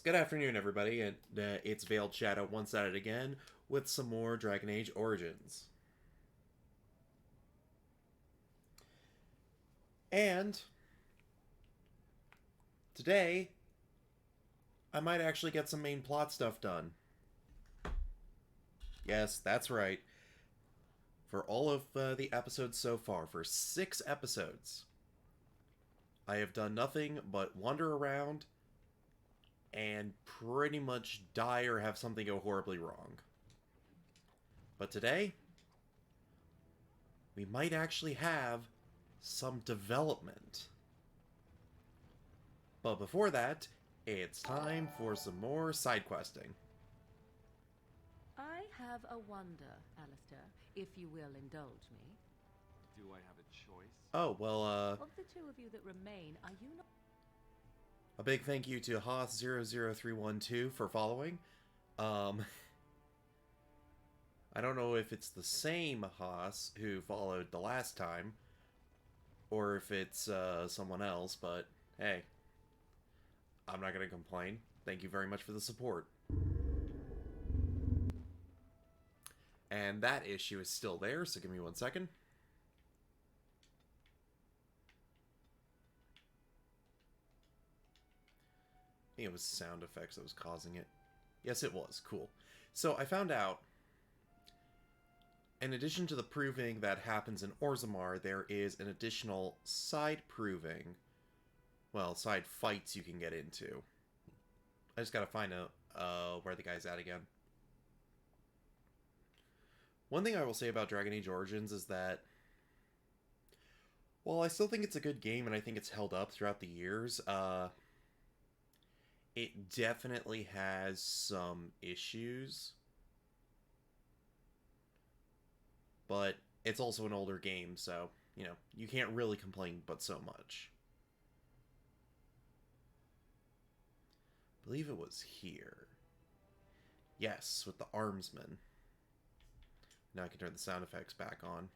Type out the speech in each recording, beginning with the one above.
Yes, good afternoon, everybody, and it's Veiled Shadow once at it again with some more Dragon Age Origins. And today, I might actually get some main plot stuff done. Yes, that's right. For all of the episodes so far, for 6 episodes, I have done nothing but wander around and pretty much die or have something go horribly wrong. But today, we might actually have some development. But before that, it's time for some more side questing. I have a wonder, Alistair, if you will indulge me. Do I have a choice? Oh, well, Of the two of you that remain, are you not... a big thank you to Hoth00312 for following. I don't know if it's the same Haas who followed the last time, or if it's someone else, but hey, I'm not going to complain. Thank you very much for the support. And that issue is still there, so give me 1 second. I think it was sound effects that was causing it. Yes, it was. Cool. So I found out, in addition to the proving that happens in Orzammar, there is an additional side proving, well, side fights you can get into. I just gotta find out where the guy's at again. One thing I will say about Dragon Age Origins is that, while I still think it's a good game and I think it's held up throughout the years, it definitely has some issues. But it's also an older game, so, you know, you can't really complain but so much. I believe it was here. Yes, with the armsman. Now I can turn the sound effects back on.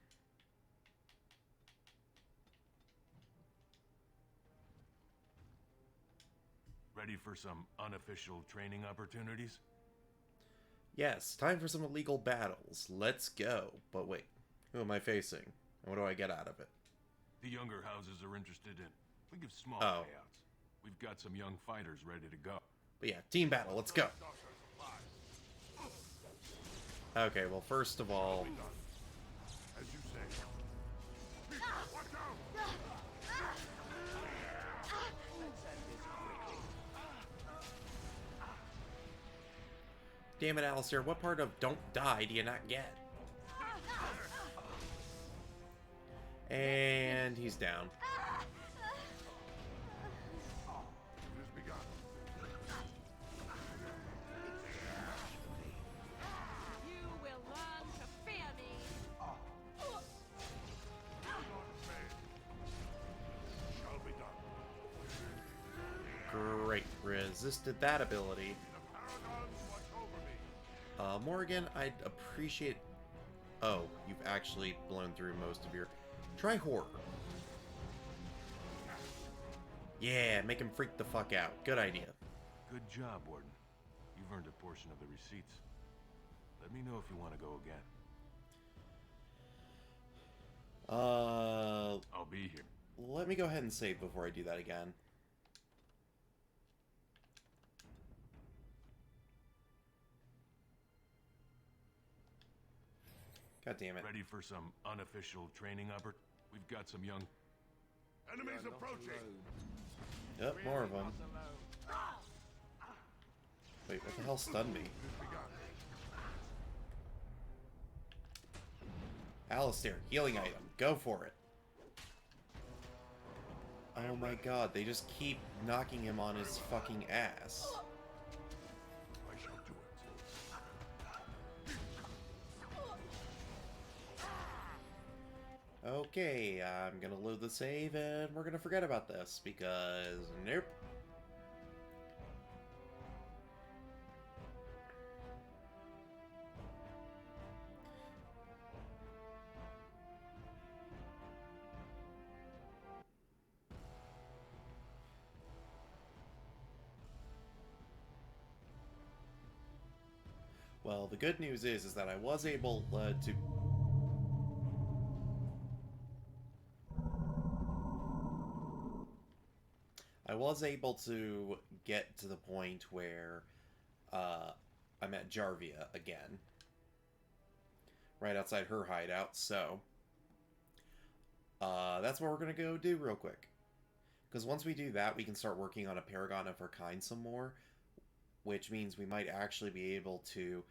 Ready for some unofficial training opportunities? Yes, time for some illegal battles. Let's go. But wait, who am I facing? And what do I get out of it? The younger houses are interested in. We give small Oh. payouts. We've got some young fighters ready to go. But yeah, team battle, let's go. Okay, well, first of all... As you say. Watch out! Damn it, Alistair, what part of don't die do you not get? And he's down. It has begun. You will learn to fear me! Shall be done. Great, resisted that ability. The paragons watch over me. Morgan, I'd appreciate... Oh, you've actually blown through most of your... Try horror. Yeah, make him freak the fuck out. Good idea. Good job, Warden. You've earned a portion of the receipts. Let me know if you want to go again. I'll be here. Let me go ahead and save before I do that again. God damn it. Ready for some unofficial training We've got some young... Enemies approaching. Yep, more of them. Wait, what the hell stunned me? It has begun. Alistair, healing item. Go for it. Oh my god, they just keep knocking him on his fucking ass. I shall do it. Okay, I'm gonna load the save and we're gonna forget about this because nope. Well, the good news is that I was able to... I was able to get to the point where I'm at Jarvia again. Right outside her hideout, so... that's what we're going to go do real quick. Because once we do that, we can start working on a Paragon of her kind some more. Which means we might actually be able to...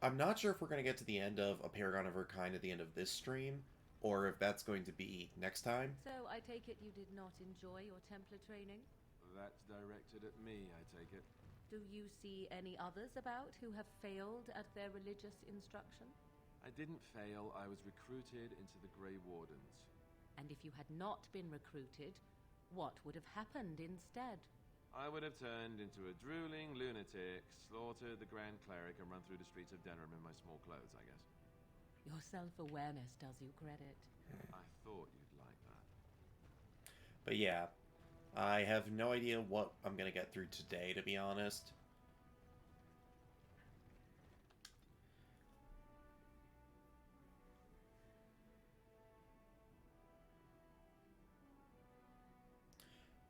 I'm not sure if we're going to get to the end of a Paragon of her kind at the end of this stream, or if that's going to be next time. So I take it you did not enjoy your Templar training? That's directed at me, I take it. Do you see any others about who have failed at their religious instruction? I didn't fail, I was recruited into the Grey Wardens. And if you had not been recruited, what would have happened instead? I would have turned into a drooling lunatic, slaughtered the Grand Cleric, and run through the streets of Denham in my small clothes, I guess. Your self-awareness does you credit. I thought you'd like that. But yeah, I have no idea what I'm going to get through today, to be honest.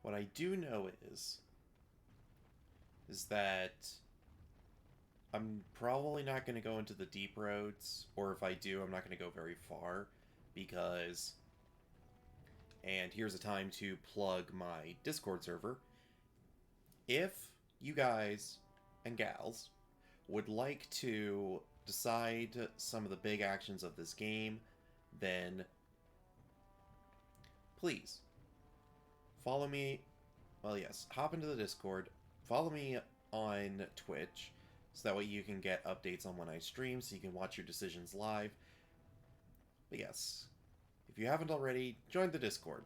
What I do know is that I'm probably not going to go into the deep roads, or if I do, I'm not going to go very far, because... And here's a time to plug my Discord server. If you guys and gals would like to decide some of the big actions of this game, then please follow me. Well, yes, hop into the Discord, follow me on Twitch, so that way you can get updates on when I stream, so you can watch your decisions live. But yes, if you haven't already, join the Discord.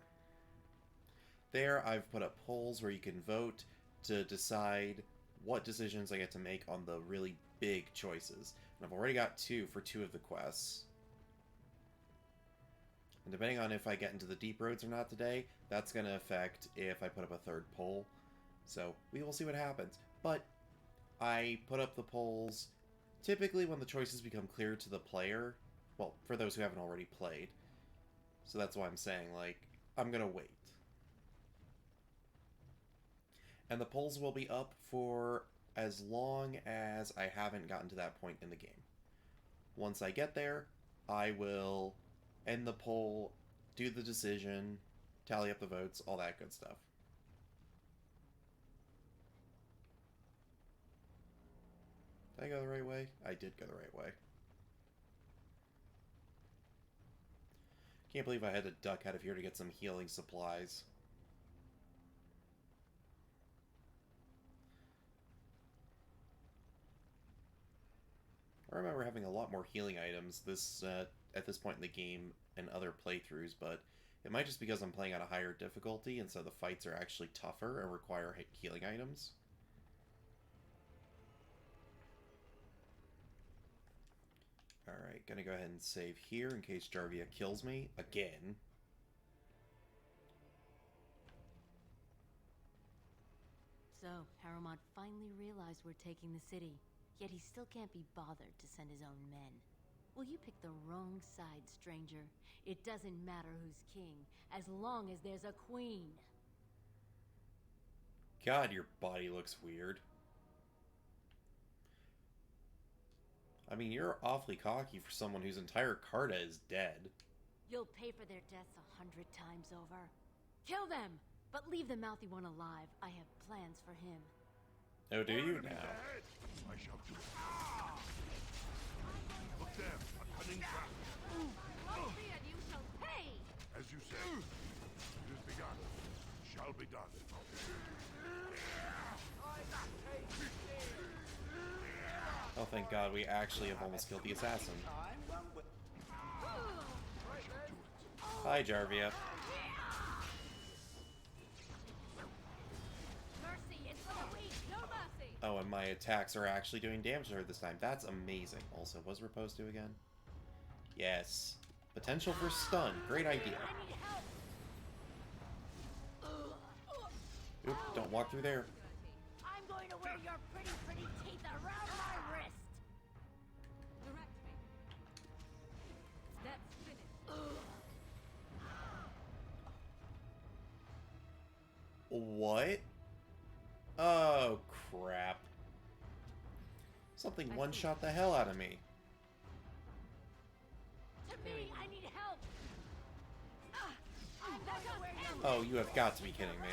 There, I've put up polls where you can vote to decide what decisions I get to make on the really big choices. And I've already got 2 for 2 of the quests. And depending on if I get into the deep roads or not today, that's going to affect if I put up a 3rd poll. So, we will see what happens. But, I put up the polls typically when the choices become clear to the player. Well, for those who haven't already played. So that's why I'm saying, like, I'm going to wait. And the polls will be up for as long as I haven't gotten to that point in the game. Once I get there, I will end the poll, do the decision, tally up the votes, all that good stuff. Did I go the right way? I did go the right way. Can't believe I had to duck out of here to get some healing supplies. I remember having a lot more healing items at this point in the game and other playthroughs, but it might just because I'm playing on a higher difficulty, and so the fights are actually tougher and require healing items. Alright, gonna go ahead and save here in case Jarvia kills me again. So, Harrowmont finally realized we're taking the city, yet he still can't be bothered to send his own men. Well, you picked the wrong side, stranger. It doesn't matter who's king, as long as there's a queen. God, your body looks weird. I mean, you're awfully cocky for someone whose entire Carta is dead. You'll pay for their deaths 100 times over. Kill them, but leave the mouthy one alive. I have plans for him. Oh, do you now? I shall do it. Look there, a cunning trap. Mostly, and you shall pay! As you say, it is begun. Shall be done. Oh, thank God, we actually have almost killed the assassin. Hi, Jarvia. Mercy is for the weak, no mercy! Oh, and my attacks are actually doing damage to her this time. That's amazing. Also, was Repose to again? Yes. Potential for stun. Great idea. I need help! Oop, don't walk through there. I'm going to wear your pretty teeth around my wrist! What? Oh, crap. Something one-shot the hell out of me. To me, I need help. Oh, you have got to be kidding me.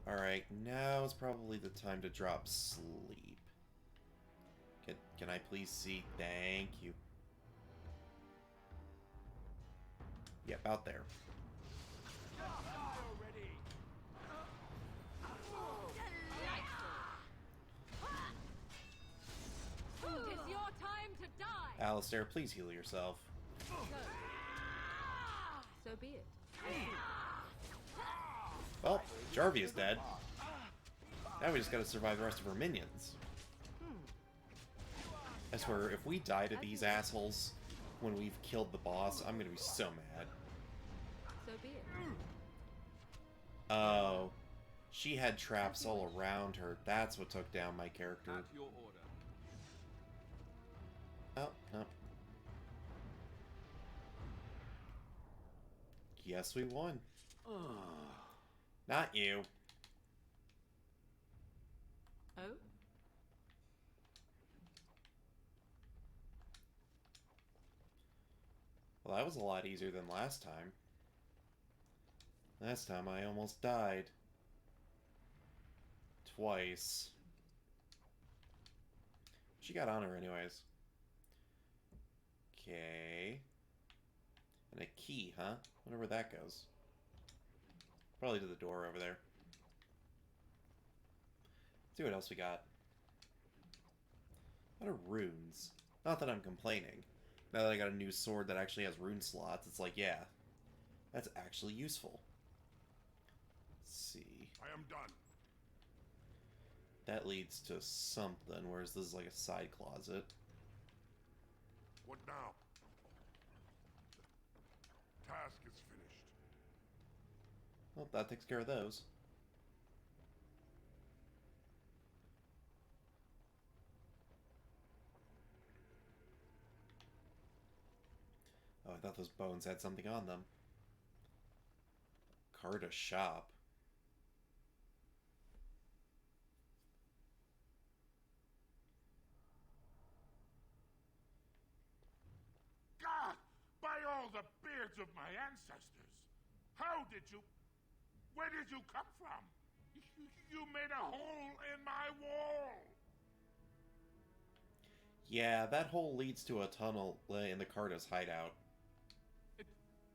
Alright, now is probably the time to drop sleep. Can I please see? Thank you. Yep, out there. It's your time to die. Alistair, please heal yourself. So be it. Well, Jarvia's dead. Now we just gotta survive the rest of her minions. I swear, if we die to these assholes when we've killed the boss, I'm gonna be so mad. So be it. Oh. She had traps all around her. That's what took down my character. At your order. Oh, no. Yes, we won. Not you. Oh? Well, that was a lot easier than last time. Last time I almost died. Twice. She got on her anyways. Okay. And a key, huh? Wonder where that goes. Probably to the door over there. Let's see what else we got. What are runes? Not that I'm complaining. Now that I got a new sword that actually has rune slots, it's like, yeah. That's actually useful. Let's see. I am done. That leads to something, whereas this is like a side closet. What now? Task is finished. Well, that takes care of those. Oh, I thought those bones had something on them. Carta shop. God! By all the beards of my ancestors! How did you... Where did you come from? You made a hole in my wall! Yeah, that hole leads to a tunnel in the Carta's hideout.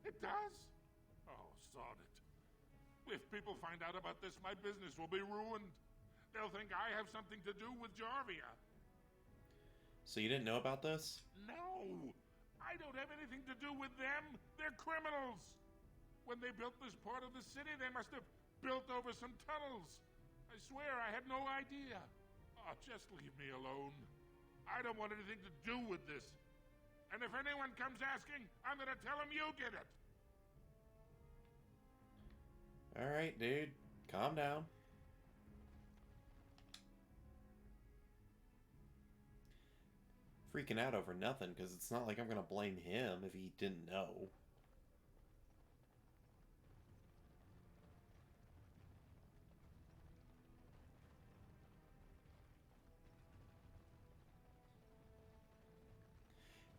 It does? Oh, sod it. If people find out about this, my business will be ruined. They'll think I have something to do with Jarvia. So you didn't know about this? No! I don't have anything to do with them. They're criminals. When they built this part of the city, they must have built over some tunnels. I swear I had no idea. Oh, just leave me alone. I don't want anything to do with this. And if anyone comes asking, I'm gonna tell them you did it. Alright, dude. Calm down. Freaking out over nothing, because it's not like I'm gonna blame him if he didn't know.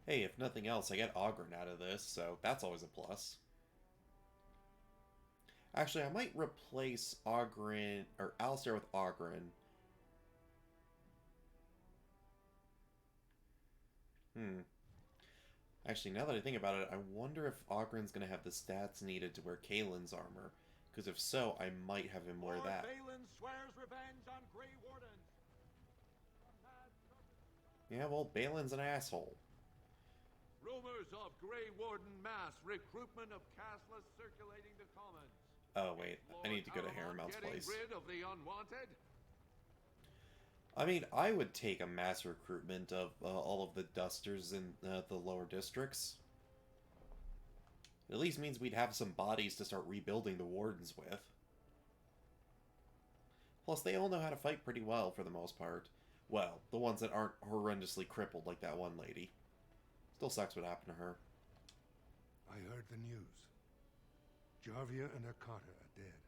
Hey, if nothing else, I get Ogren out of this, so that's always a plus. Actually, I might replace Ogren, or Alistair with Ogren. Actually, now that I think about it, I wonder if Ogren's gonna have the stats needed to wear Kalen's armor. Because if so, I might have him wear that. Balin swears revenge on Grey Wardens. Yeah, well, Balin's an asshole. Rumors of Grey Warden mass recruitment of castless circulating the commons. Oh, wait. I need to go to Lord Harrimount's getting place. rid of the unwanted? I mean, I would take a mass recruitment of all of the dusters in the lower districts. It at least means we'd have some bodies to start rebuilding the wardens with. Plus, they all know how to fight pretty well for the most part. Well, the ones that aren't horrendously crippled like that one lady. Still sucks what happened to her. I heard the news. Jarvia and her Carter are dead.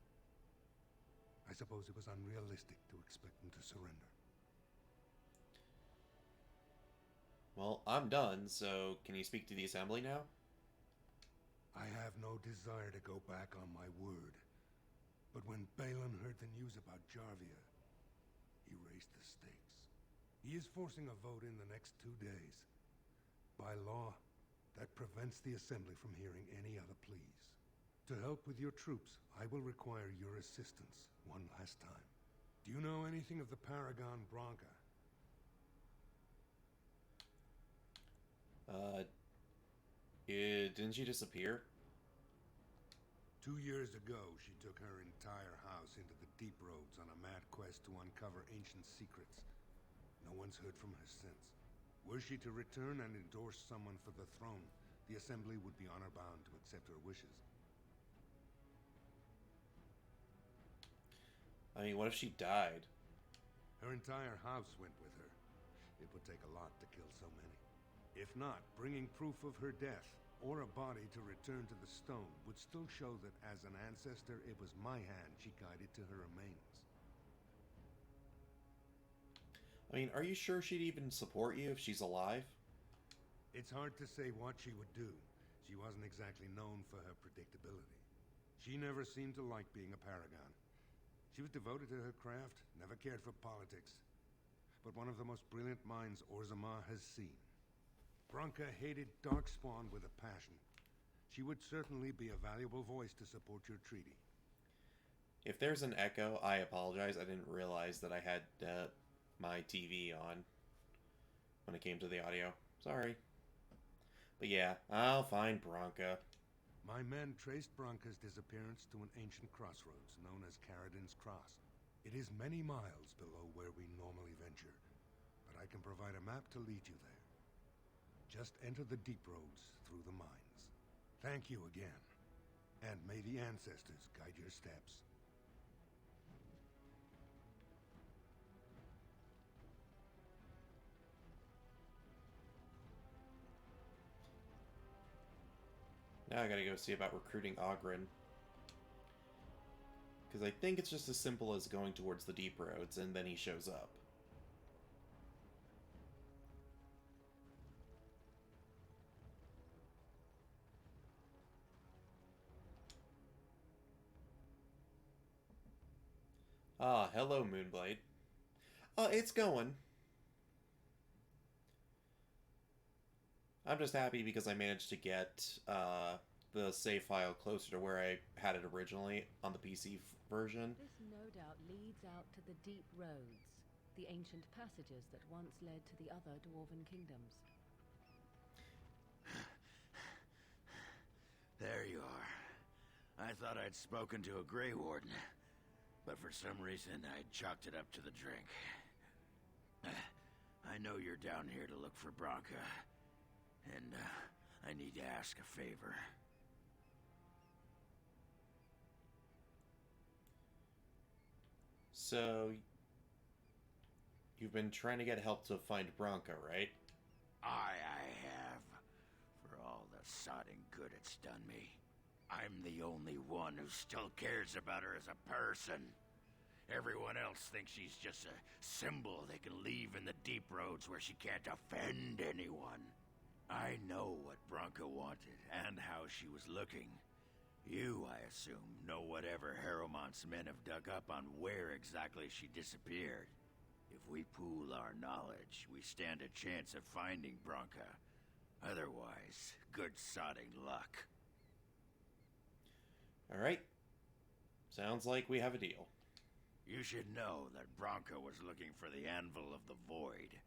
I suppose it was unrealistic to expect them to surrender. Well, I'm done, so can you speak to the assembly now? I have no desire to go back on my word. But when Balin heard the news about Jarvia, he raised the stakes. He is forcing a vote in the next 2 days. By law, that prevents the Assembly from hearing any other pleas. To help with your troops, I will require your assistance one last time. Do you know anything of the Paragon Branca? Didn't she disappear? 2 years ago, she took her entire house into the deep roads on a mad quest to uncover ancient secrets. No one's heard from her since. Were she to return and endorse someone for the throne, the Assembly would be honor-bound to accept her wishes. I mean, what if she died? Her entire house went with her. It would take a lot to kill so many. If not, bringing proof of her death, or a body to return to the stone, would still show that as an ancestor, it was my hand she guided to her remains. I mean, are you sure she'd even support you if she's alive? It's hard to say what she would do. She wasn't exactly known for her predictability. She never seemed to like being a paragon. She was devoted to her craft, never cared for politics. But one of the most brilliant minds Orzammar has seen. Branca hated Darkspawn with a passion. She would certainly be a valuable voice to support your treaty. If there's an echo, I apologize. I didn't realize that I had my TV on when it came to the audio. Sorry. But yeah, I'll find Branca. My men traced Branca's disappearance to an ancient crossroads known as Caradin's Cross. It is many miles below where we normally venture, but I can provide a map to lead you there. Just enter the deep roads through the mines. Thank you again, and may the ancestors guide your steps. Now I gotta go see about recruiting Oghren. Because I think it's just as simple as going towards the deep roads and then he shows up. Ah, hello, Moonblade. It's going. I'm just happy because I managed to get the save file closer to where I had it originally on the PC version. This no doubt leads out to the deep roads, the ancient passages that once led to the other dwarven kingdoms. There you are. I thought I'd spoken to a Grey Warden, but for some reason I chalked it up to the drink. I know you're down here to look for Branca, and I need to ask a favor. So, you've been trying to get help to find Branca, right? I have. For all the sodding good it's done me. I'm the only one who still cares about her as a person. Everyone else thinks she's just a symbol they can leave in the deep roads where she can't offend anyone. I know what Branca wanted and how she was looking. You, I assume, know whatever Harrowmont's men have dug up on where exactly she disappeared. If we pool our knowledge, we stand a chance of finding Branca. Otherwise, good sodding luck. Alright. Sounds like we have a deal. You should know that Branca was looking for the Anvil of the Void,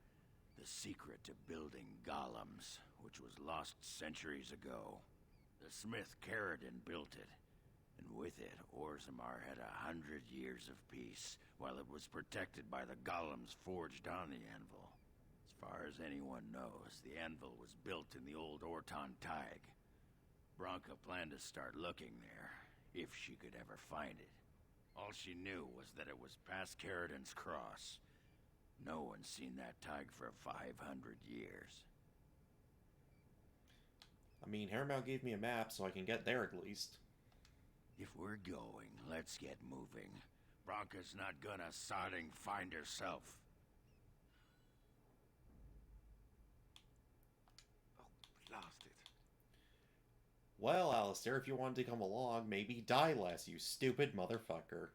the secret to building golems, which was lost centuries ago. The smith Caradin built it, and with it, Orzammar had 100 years of peace, while it was protected by the golems forged on the anvil. As far as anyone knows, the anvil was built in the old Orton Tig. Branca planned to start looking there, if she could ever find it. All she knew was that it was past Caradin's Cross. No one's seen that Tig for 500 years. I mean, Harrowmount gave me a map, so I can get there at least. If we're going, let's get moving. Bronca's not gonna sodding find herself. Oh, blast it. Well, Alistair, if you wanted to come along, maybe die less, you stupid motherfucker.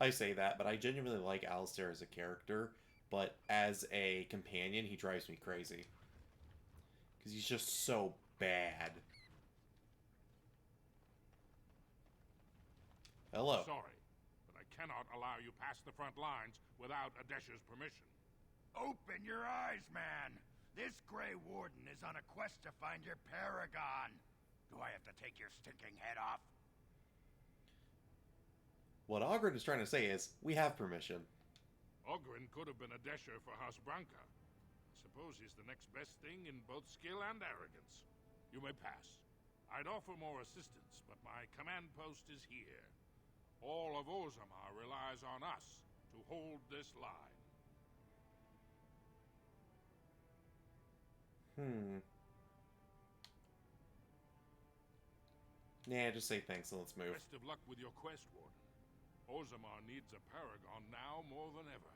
I say that, but I genuinely like Alistair as a character, but as a companion, he drives me crazy. Because he's just so bad. Hello. Sorry, but I cannot allow you past the front lines without Adesha's permission. Open your eyes, man! This Grey Warden is on a quest to find your paragon. Do I have to take your stinking head off? What Ogren is trying to say is, we have permission. Ogren could have been Adesha for House Branca. I suppose he's the next best thing in both skill and arrogance. You may pass. I'd offer more assistance, but my command post is here. All of Orzammar relies on us to hold this line. Nah, just say thanks and let's move. Best of luck with your quest, Warden. Orzammar needs a paragon now more than ever.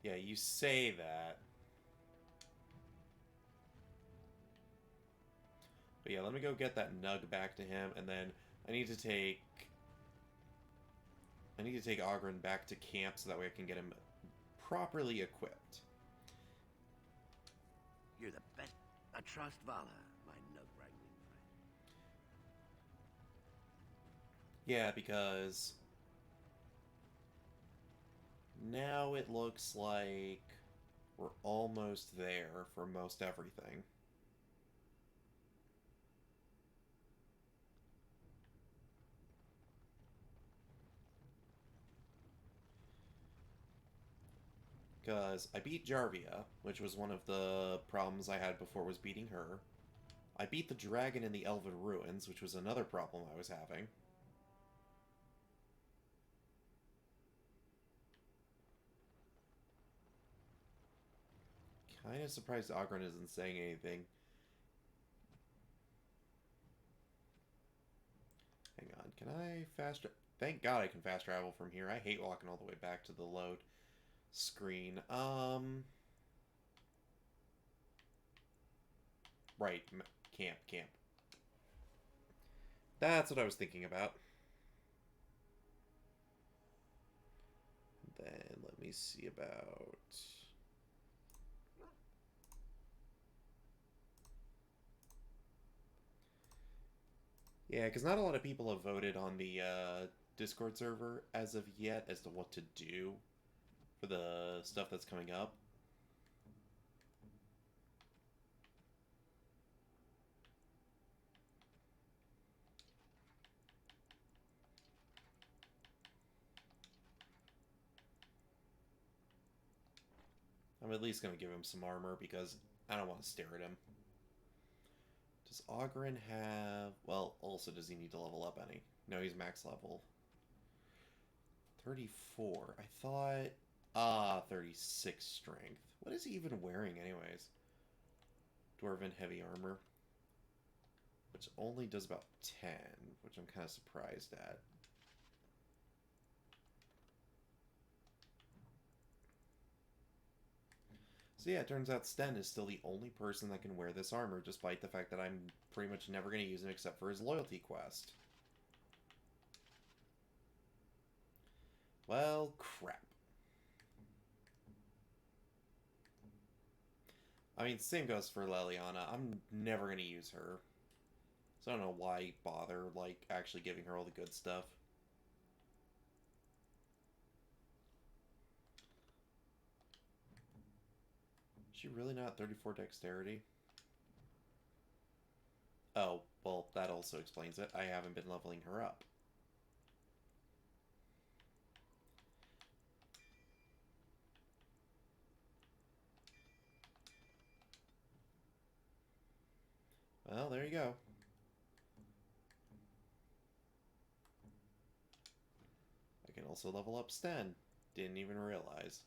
Yeah, you say that. But yeah, let me go get that nug back to him, and then I need to take Ogren back to camp so that way I can get him properly equipped. You're the best. I trust Vala, my nug-wrangling friend. Yeah, because now it looks like we're almost there for most everything. Because I beat Jarvia, which was one of the problems I had before was beating her. I beat the dragon in the Elven Ruins, which was another problem I was having. Kind of surprised Ogren isn't saying anything. Hang on, can I fast... Thank God I can fast travel from here. I hate walking all the way back to the load screen. Right, camp. That's what I was thinking about. Then let me see about... Yeah, because not a lot of people have voted on the Discord server as of yet as to what to do for the stuff that's coming up. I'm at least going to give him some armor because I don't want to stare at him. Does Ogren have... Well, also does he need to level up any? No, he's max level. 34. I thought... 36 strength. What is he even wearing anyways? Dwarven heavy armor. Which only does about 10, which I'm kind of surprised at. So yeah, it turns out Sten is still the only person that can wear this armor, despite the fact that I'm pretty much never going to use him except for his loyalty quest. Well, crap. I mean, same goes for Leliana. I'm never going to use her. So I don't know why bother, like, actually giving her all the good stuff. Is she really not 34 dexterity? Oh, well, that also explains it. I haven't been leveling her up. Well, there you go. I can also level up Sten. Didn't even realize.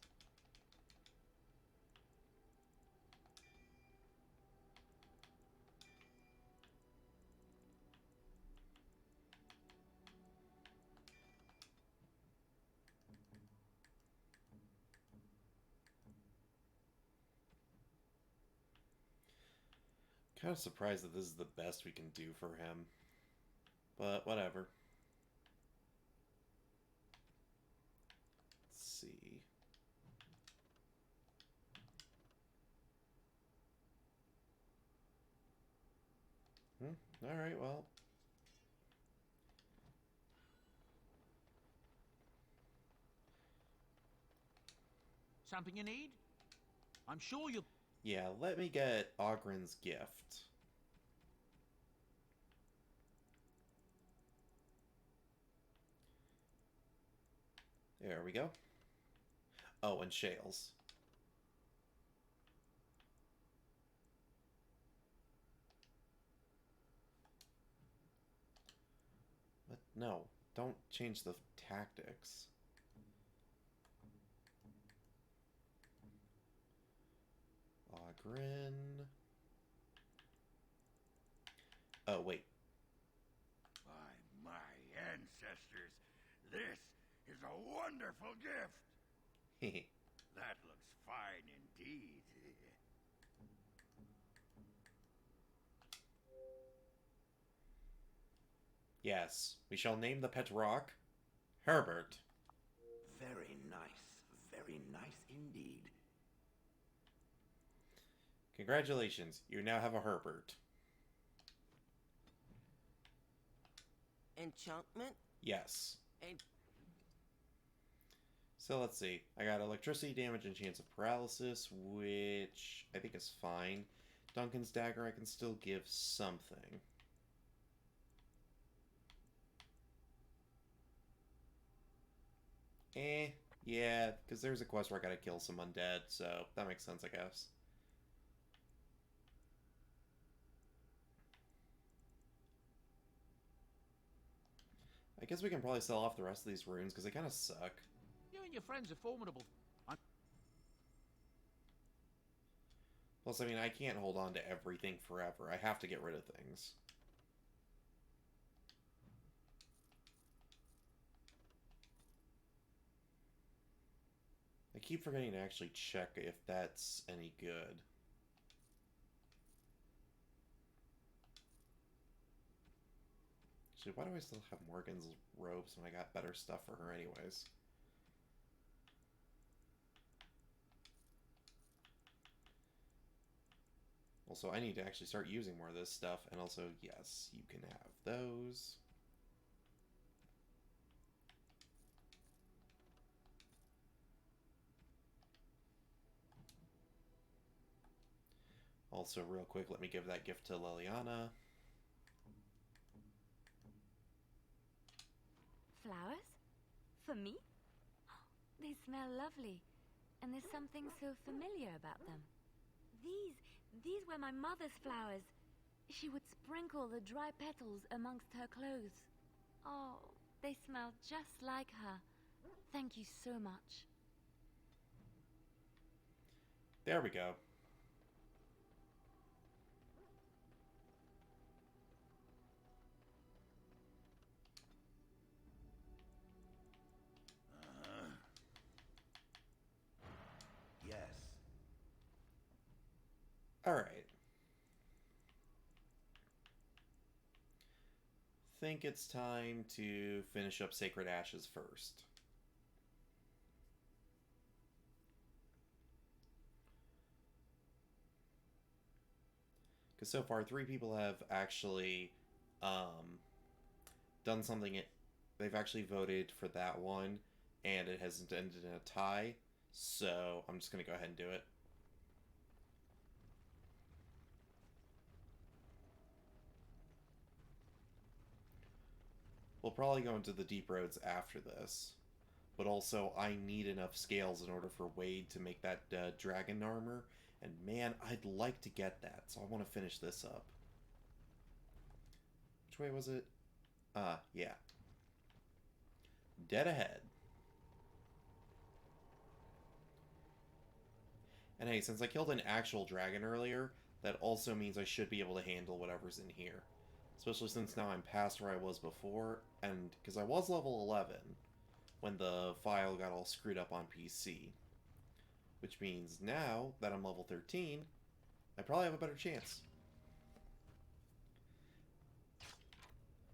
Kind of surprised that this is the best we can do for him. But whatever. Let's see. Alright, well. Something you need? I'm sure you'll... Yeah, let me get Ogren's gift. There we go. Oh, and Shales. But no, don't change the tactics. Ogren. Oh, wait. By my ancestors, this is a wonderful gift. That looks fine indeed. Yes, we shall name the pet rock Herbert. Very nice indeed. Congratulations, you now have a Herbert. Enchantment? Yes. And So let's see. I got electricity damage and chance of paralysis, which I think is fine. Duncan's dagger I can still give something. Yeah, because there's a quest where I gotta kill some undead, so that makes sense, I guess. I guess we can probably sell off the rest of these runes, because they kind of suck. You and your friends are formidable. Plus, I mean, I can't hold on to everything forever. I have to get rid of things. I keep forgetting to actually check if that's any good. Actually, why do I still have Morgan's robes when I got better stuff for her anyways? Also, I need to actually start using more of this stuff, and also, yes, you can have those. Also, real quick, let me give that gift to Liliana. Flowers? For me? They smell lovely, and there's something so familiar about them. These were my mother's flowers. She would sprinkle the dry petals amongst her clothes. Oh, they smell just like her. Thank you so much. There we go. Yes. Alright. Think it's time to finish up Sacred Ashes first. Because so far, 3 people have actually done something. They've actually voted for that one, and it hasn't ended in a tie. So I'm just going to go ahead and do it. We'll probably go into the deep roads after this. But also, I need enough scales in order for Wade to make that dragon armor. And man, I'd like to get that, so I want to finish this up. Which way was it? Yeah. Dead ahead. And hey, since I killed an actual dragon earlier, that also means I should be able to handle whatever's in here. Especially since now I'm past where I was before, and because I was level 11 when the file got all screwed up on PC. Which means now that I'm level 13, I probably have a better chance.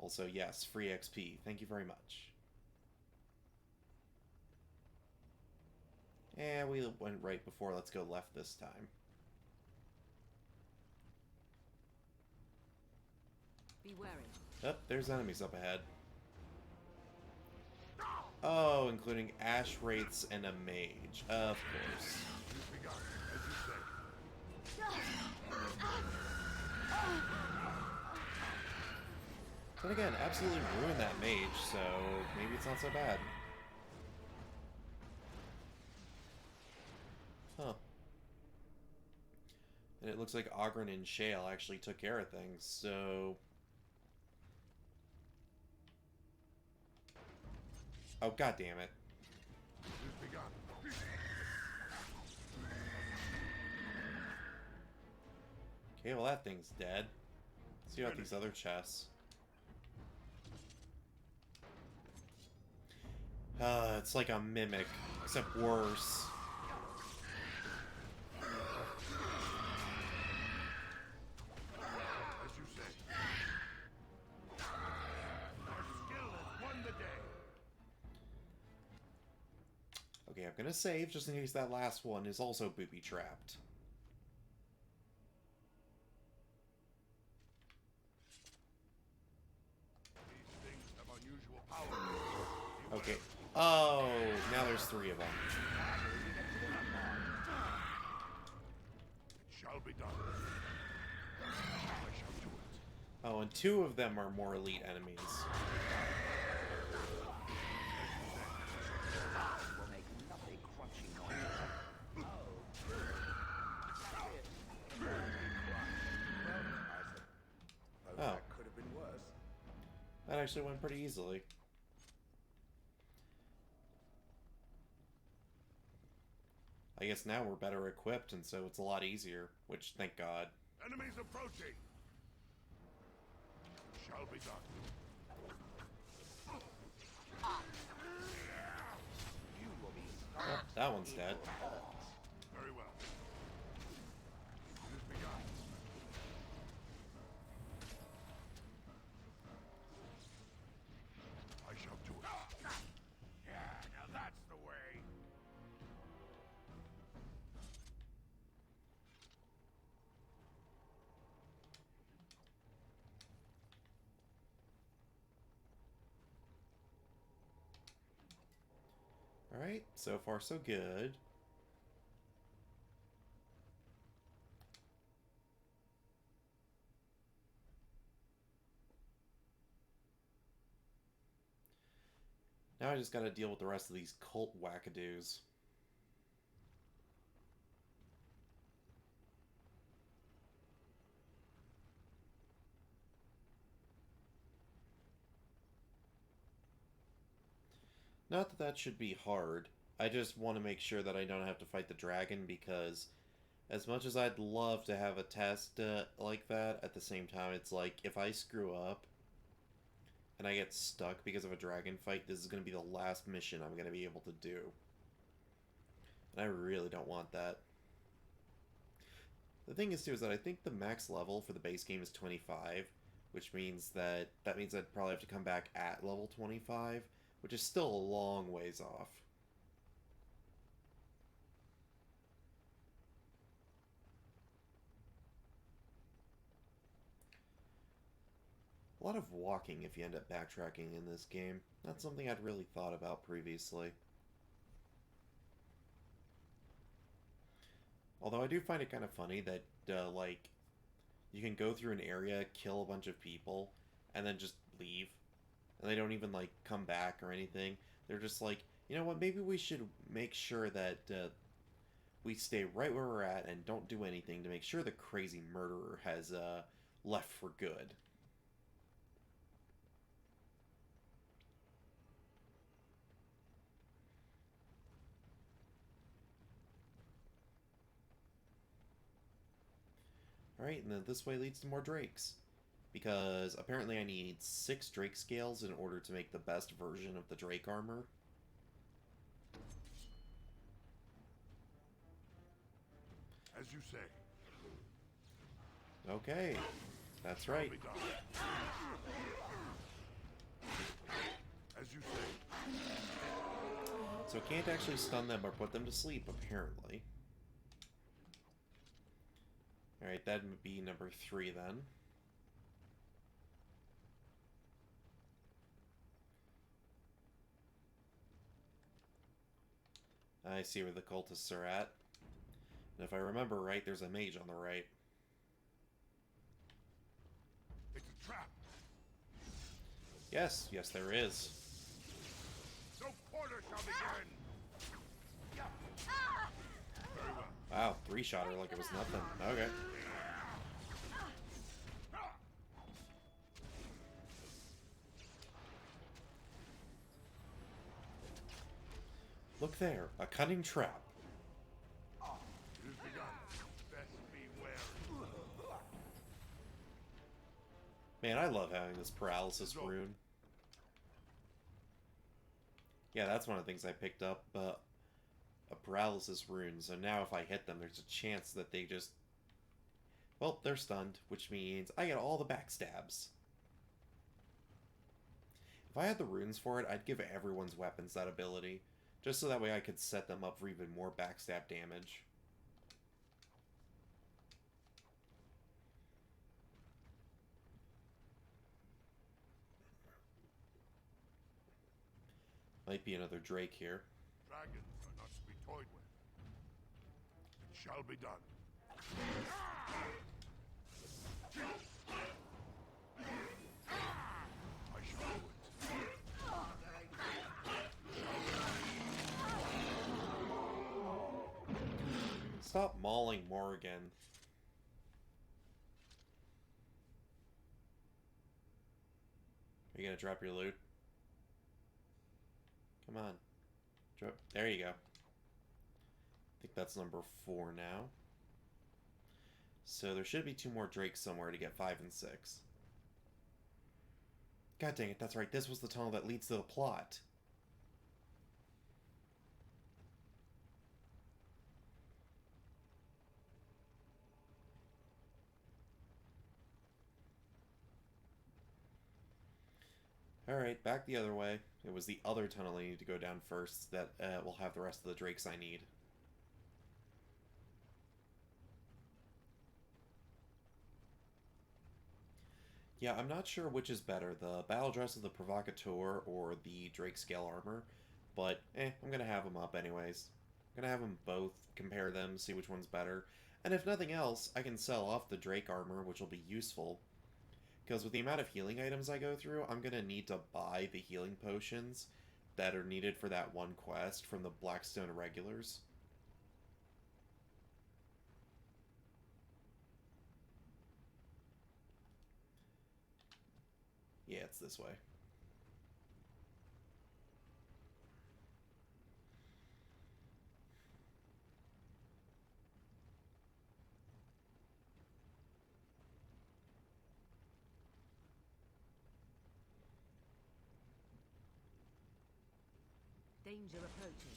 Also, yes, free XP. Thank you very much. And we went right before. Let's go left this time. Be wary. Oh, there's enemies up ahead. Oh, including Ash Wraiths and a Mage. Of course. But again, absolutely ruined that Mage, so maybe it's not so bad. Huh. And it looks like Ogren and Shale actually took care of things, so... Oh, god damn it. Okay, well that thing's dead. Let's see about these other chests. It's like a mimic, except worse. As you say. Our skill has won the day. Okay, I'm gonna save just in case that last one is also booby-trapped. These things have unusual power. Okay. Oh, now there's 3 of them. It shall be done. I shall do it. Oh, and 2 of them are more elite enemies. Oh. That could have been worse. That actually went pretty easily. I guess now we're better equipped, and so it's a lot easier, which, thank God. Enemies approaching. Shall be done. Oh, that one's dead. Very well. It has begun. I shall do it. Yeah, now that's the way. Alright, so far so good. Now I just gotta deal with the rest of these cult wackadoos. Not that that should be hard. I just want to make sure that I don't have to fight the dragon, because as much as I'd love to have a test like that, at the same time it's like, if I screw up and I get stuck because of a dragon fight, this is going to be the last mission I'm going to be able to do. And I really don't want that. The thing is, too, is that I think the max level for the base game is 25, which means that I'd probably have to come back at level 25, which is still a long ways off. A lot of walking if you end up backtracking in this game. Not something I'd really thought about previously. Although I do find it kind of funny that, like, you can go through an area, kill a bunch of people, and then just leave. And they don't even, like, come back or anything. They're just like, you know what, maybe we should make sure that we stay right where we're at and don't do anything to make sure the crazy murderer has left for good. Alright, and then this way leads to more drakes. Because apparently I need 6 drake scales in order to make the best version of the drake armor. As you say. Okay, that's right. So it can't actually stun them or put them to sleep, apparently. Alright, that would be number 3 then. I see where the cultists are at. And if I remember right, there's a mage on the right. It's a trap. Yes, yes there is. No quarter shall begin. Very well. Wow, 3-shot her like it was nothing. Okay. Look there, a cunning trap. It has begun. Best be wary. Man, I love having this Paralysis Rune. Yeah, that's one of the things I picked up, a Paralysis Rune. So now if I hit them, there's a chance that they just... Well, they're stunned, which means I get all the backstabs. If I had the runes for it, I'd give everyone's weapons that ability. Just so that way I could set them up for even more backstab damage. Might be another Drake here. Dragons are not to be toyed with. It shall be done. I shall do it. Stop mauling Morrigan. Are you gonna drop your loot? Come on. Drop. There you go. I think that's number 4 now. So there should be 2 more Drakes somewhere to get 5 and 6. God dang it, that's right. This was the tunnel that leads to the plot. Alright, back the other way. It was the other tunnel I need to go down first that will have the rest of the Drakes I need. Yeah, I'm not sure which is better, the Battle Dress of the Provocateur or the Drake Scale Armor, but I'm gonna have them up anyways. I'm gonna have them both, compare them, see which one's better, and if nothing else, I can sell off the Drake Armor, which will be useful. Because with the amount of healing items I go through, I'm going to need to buy the healing potions that are needed for that one quest from the Blackstone Regulars. Yeah, it's this way. Danger approaching.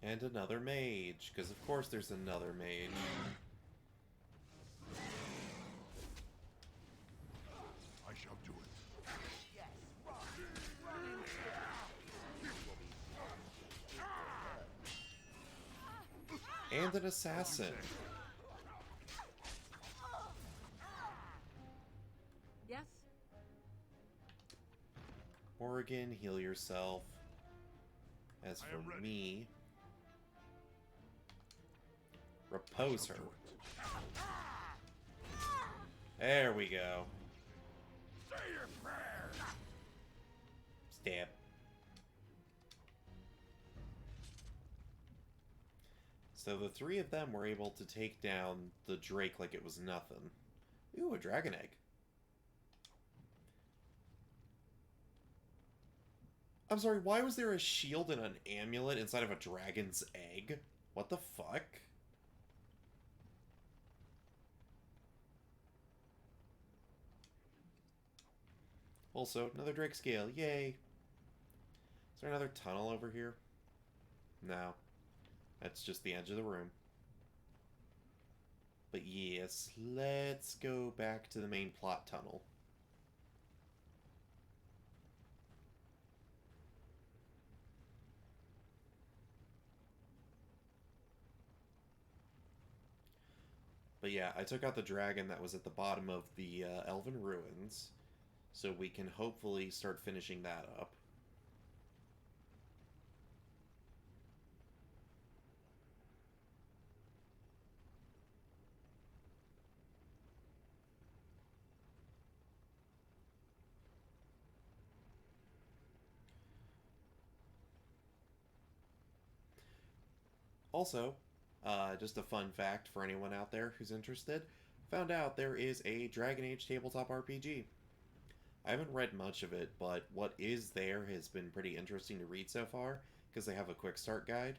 And another mage, because of course there's another mage. I shall do it. And an assassin. Yes? Morrigan, heal yourself. As for me, repose her. There we go. Say your prayers. Stab. So the 3 of them were able to take down the Drake like it was nothing. Ooh, a dragon egg. I'm sorry, why was there a shield and an amulet inside of a dragon's egg? What the fuck? Also, another Drake scale, yay! Is there another tunnel over here? No. That's just the edge of the room. But yes, let's go back to the main plot tunnel. But yeah, I took out the dragon that was at the bottom of the Elven Ruins, so we can hopefully start finishing that up. Also, just a fun fact for anyone out there who's interested, found out there is a Dragon Age tabletop RPG. I haven't read much of it, but what is there has been pretty interesting to read so far, because they have a quick start guide.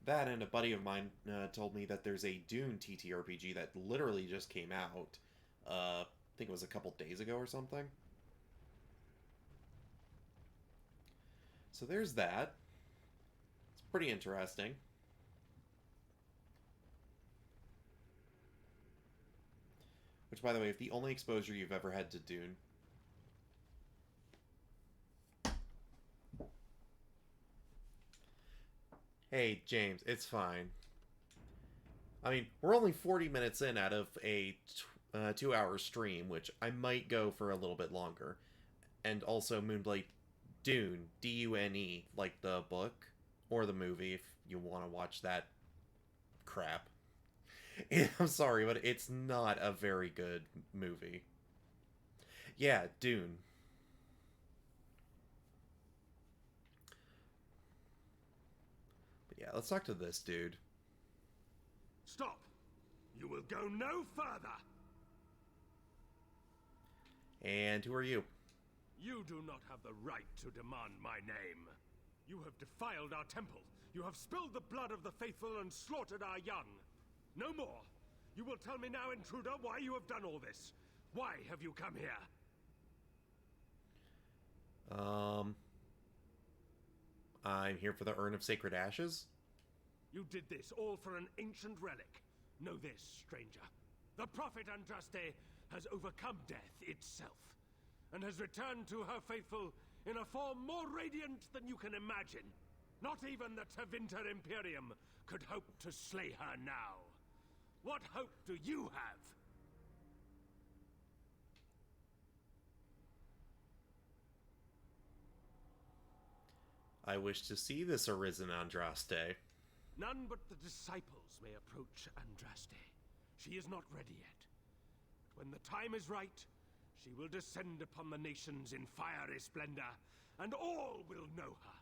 That and a buddy of mine told me that there's a Dune TTRPG that literally just came out. I think it was a couple days ago or something. So there's that. Pretty interesting. Which, by the way, if the only exposure you've ever had to Dune... Hey, James, it's fine. I mean, we're only 40 minutes in out of a 2-hour stream, which I might go for a little bit longer. And also Moonblade Dune, D-U-N-E, like the book. Or the movie, if you want to watch that crap. I'm sorry, but it's not a very good movie. Yeah, Dune. But yeah, let's talk to this dude. Stop! You will go no further! And who are you? You do not have the right to demand my name. You have defiled our temple. You have spilled the blood of the faithful and slaughtered our young. No more. You will tell me now, intruder, why you have done all this. Why have you come here? I'm here for the Urn of Sacred Ashes. You did this all for an ancient relic. Know this, stranger. The prophet Andraste has overcome death itself, and has returned to her faithful in a form more radiant than you can imagine. Not even the Tevinter Imperium could hope to slay her now. What hope do you have? I wish to see this arisen Andraste. None but the disciples may approach Andraste. She is not ready yet. But when the time is right, she will descend upon the nations in fiery splendor, and all will know her.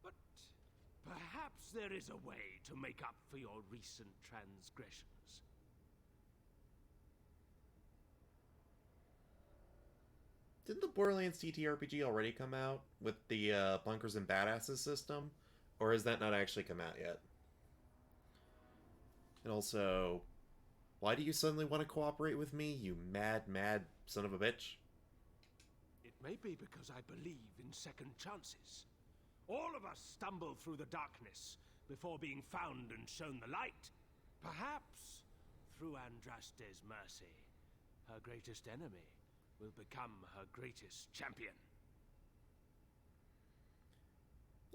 But perhaps there is a way to make up for your recent transgressions. Didn't the Borderlands TTRPG already come out with the Bunkers and Badasses system? Or has that not actually come out yet? And also, why do you suddenly want to cooperate with me, you mad son of a bitch? It may be because I believe in second chances. All of us stumble through the darkness before being found and shown the light. Perhaps, through Andraste's mercy, her greatest enemy will become her greatest champion.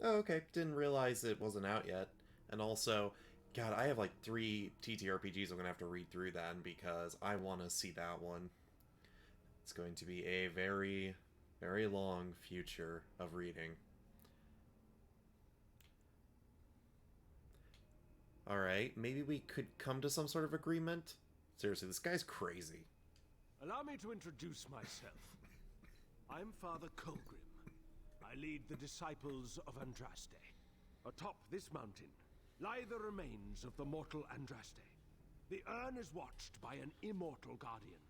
Oh, okay. Didn't realize it wasn't out yet. And also, God, I have like 3 TTRPGs I'm going to have to read through then because I want to see that one. It's going to be a very, very long future of reading. Alright, maybe we could come to some sort of agreement? Seriously, this guy's crazy. Allow me to introduce myself. I'm Father Colgrim. I lead the disciples of Andraste. Atop this mountain lie the remains of the mortal Andraste. The urn is watched by an immortal guardian.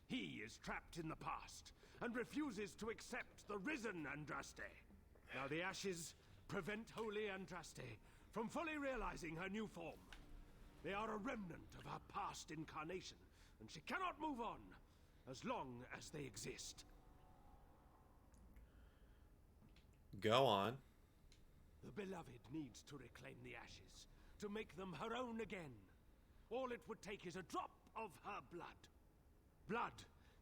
He is trapped in the past and refuses to accept the risen Andraste. Now the ashes prevent holy Andraste from fully realizing her new form. They are a remnant of her past incarnation, and she cannot move on as long as they exist. Go on. The beloved needs to reclaim the ashes, to make them her own again. All it would take is a drop of her blood. Blood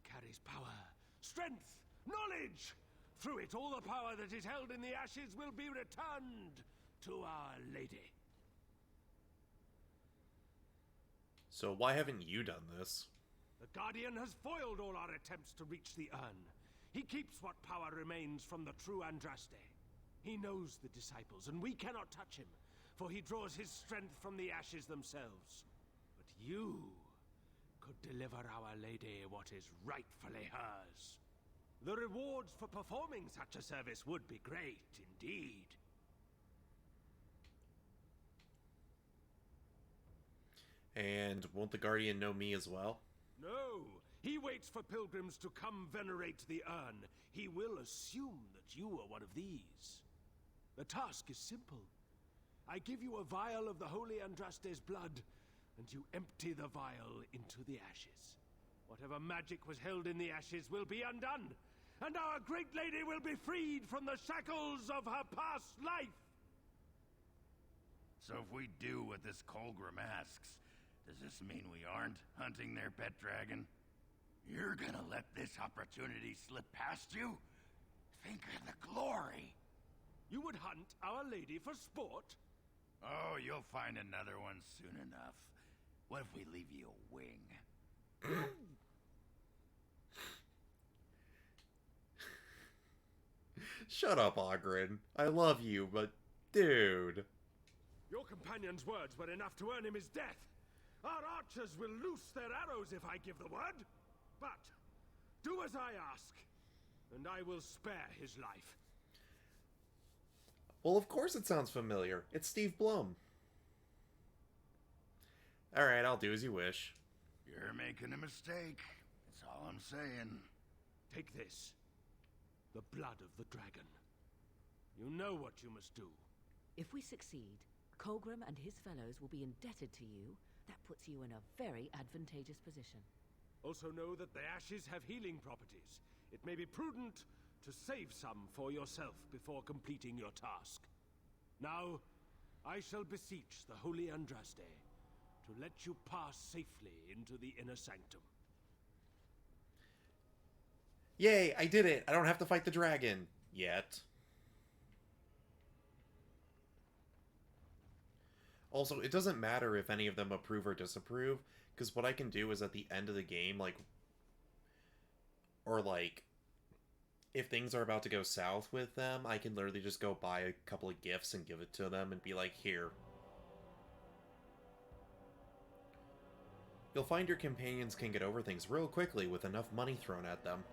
carries power, strength, knowledge. Through it, all the power that is held in the ashes will be returned to Our Lady. So why haven't you done this? The Guardian has foiled all our attempts to reach the urn. He keeps what power remains from the true Andraste. He knows the disciples, and we cannot touch him, for he draws his strength from the ashes themselves. But you could deliver Our Lady what is rightfully hers. The rewards for performing such a service would be great indeed. And won't the Guardian know me as well? No, he waits for pilgrims to come venerate the urn. He will assume that you are one of these. The task is simple. I give you a vial of the Holy Andraste's blood, and you empty the vial into the ashes. Whatever magic was held in the ashes will be undone, and our great lady will be freed from the shackles of her past life! So if we do what this Colgrim asks, does this mean we aren't hunting their pet dragon? You're gonna let this opportunity slip past you? Think of the glory! You would hunt Our Lady for sport? Oh, you'll find another one soon enough. What if we leave you a wing? Shut up, Oghren. I love you, but dude. Your companion's words were enough to earn him his death. Our archers will loose their arrows if I give the word. But do as I ask, and I will spare his life. Well, of course it sounds familiar. It's Steve Blum. Alright, I'll do as you wish. You're making a mistake. That's all I'm saying. Take this. The blood of the dragon. You know what you must do. If we succeed, Colgrim and his fellows will be indebted to you. That puts you in a very advantageous position. Also know that the ashes have healing properties. It may be prudent to save some for yourself before completing your task. Now, I shall beseech the Holy Andraste to let you pass safely into the inner sanctum. Yay, I did it! I don't have to fight the dragon. Yet. Also, it doesn't matter if any of them approve or disapprove, because what I can do is at the end of the game, if things are about to go south with them, I can literally just go buy a couple of gifts and give it to them and be like, here. You'll find your companions can get over things real quickly with enough money thrown at them.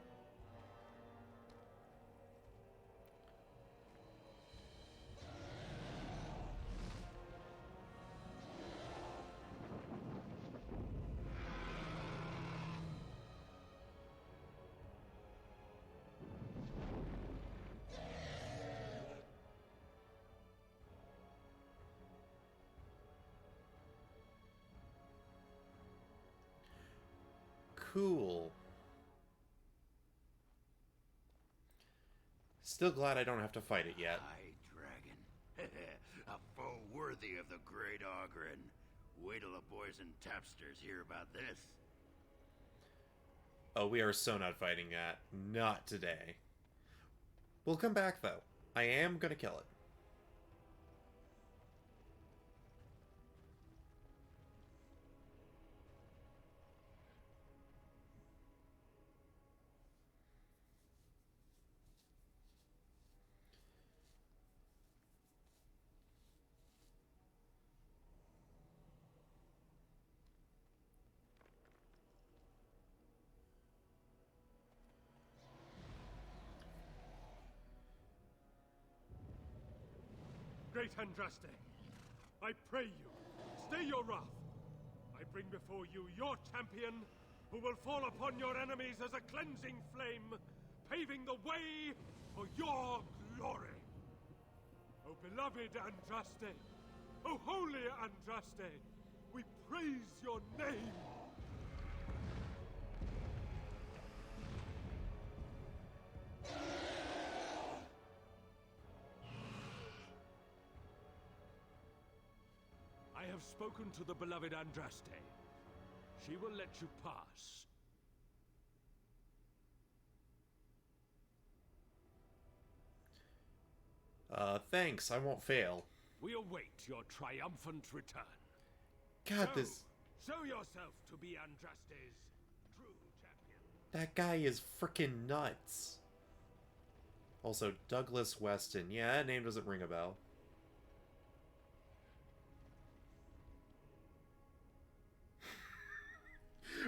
Cool. Still glad I don't have to fight it yet. High dragon. A foe worthy of the great Oghren. Wait till the boys in Tapsters hear about this. Oh, we are so not fighting that. Not today. We'll come back, though. I am gonna kill it. Great Andraste, I pray you, stay your wrath. I bring before you your champion, who will fall upon your enemies as a cleansing flame, paving the way for your glory. O beloved Andraste, O holy Andraste, we praise your name. I have spoken to the beloved Andraste. She will let you pass. Thanks, I won't fail. We await your triumphant return. God, So, this... Show yourself to be Andraste's true champion. That guy is freaking nuts. Also, Douglas Weston. Yeah, that name doesn't ring a bell.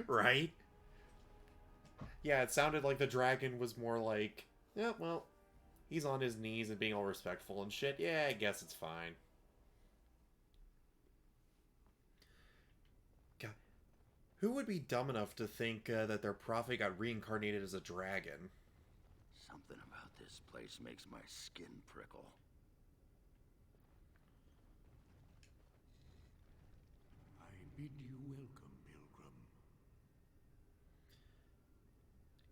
Right? Yeah, it sounded like the dragon was more like, yeah, well, he's on his knees and being all respectful and shit. Yeah, I guess it's fine. God. Who would be dumb enough to think that their prophet got reincarnated as a dragon? Something about this place makes my skin prickle. I bid you welcome, Pilgrim.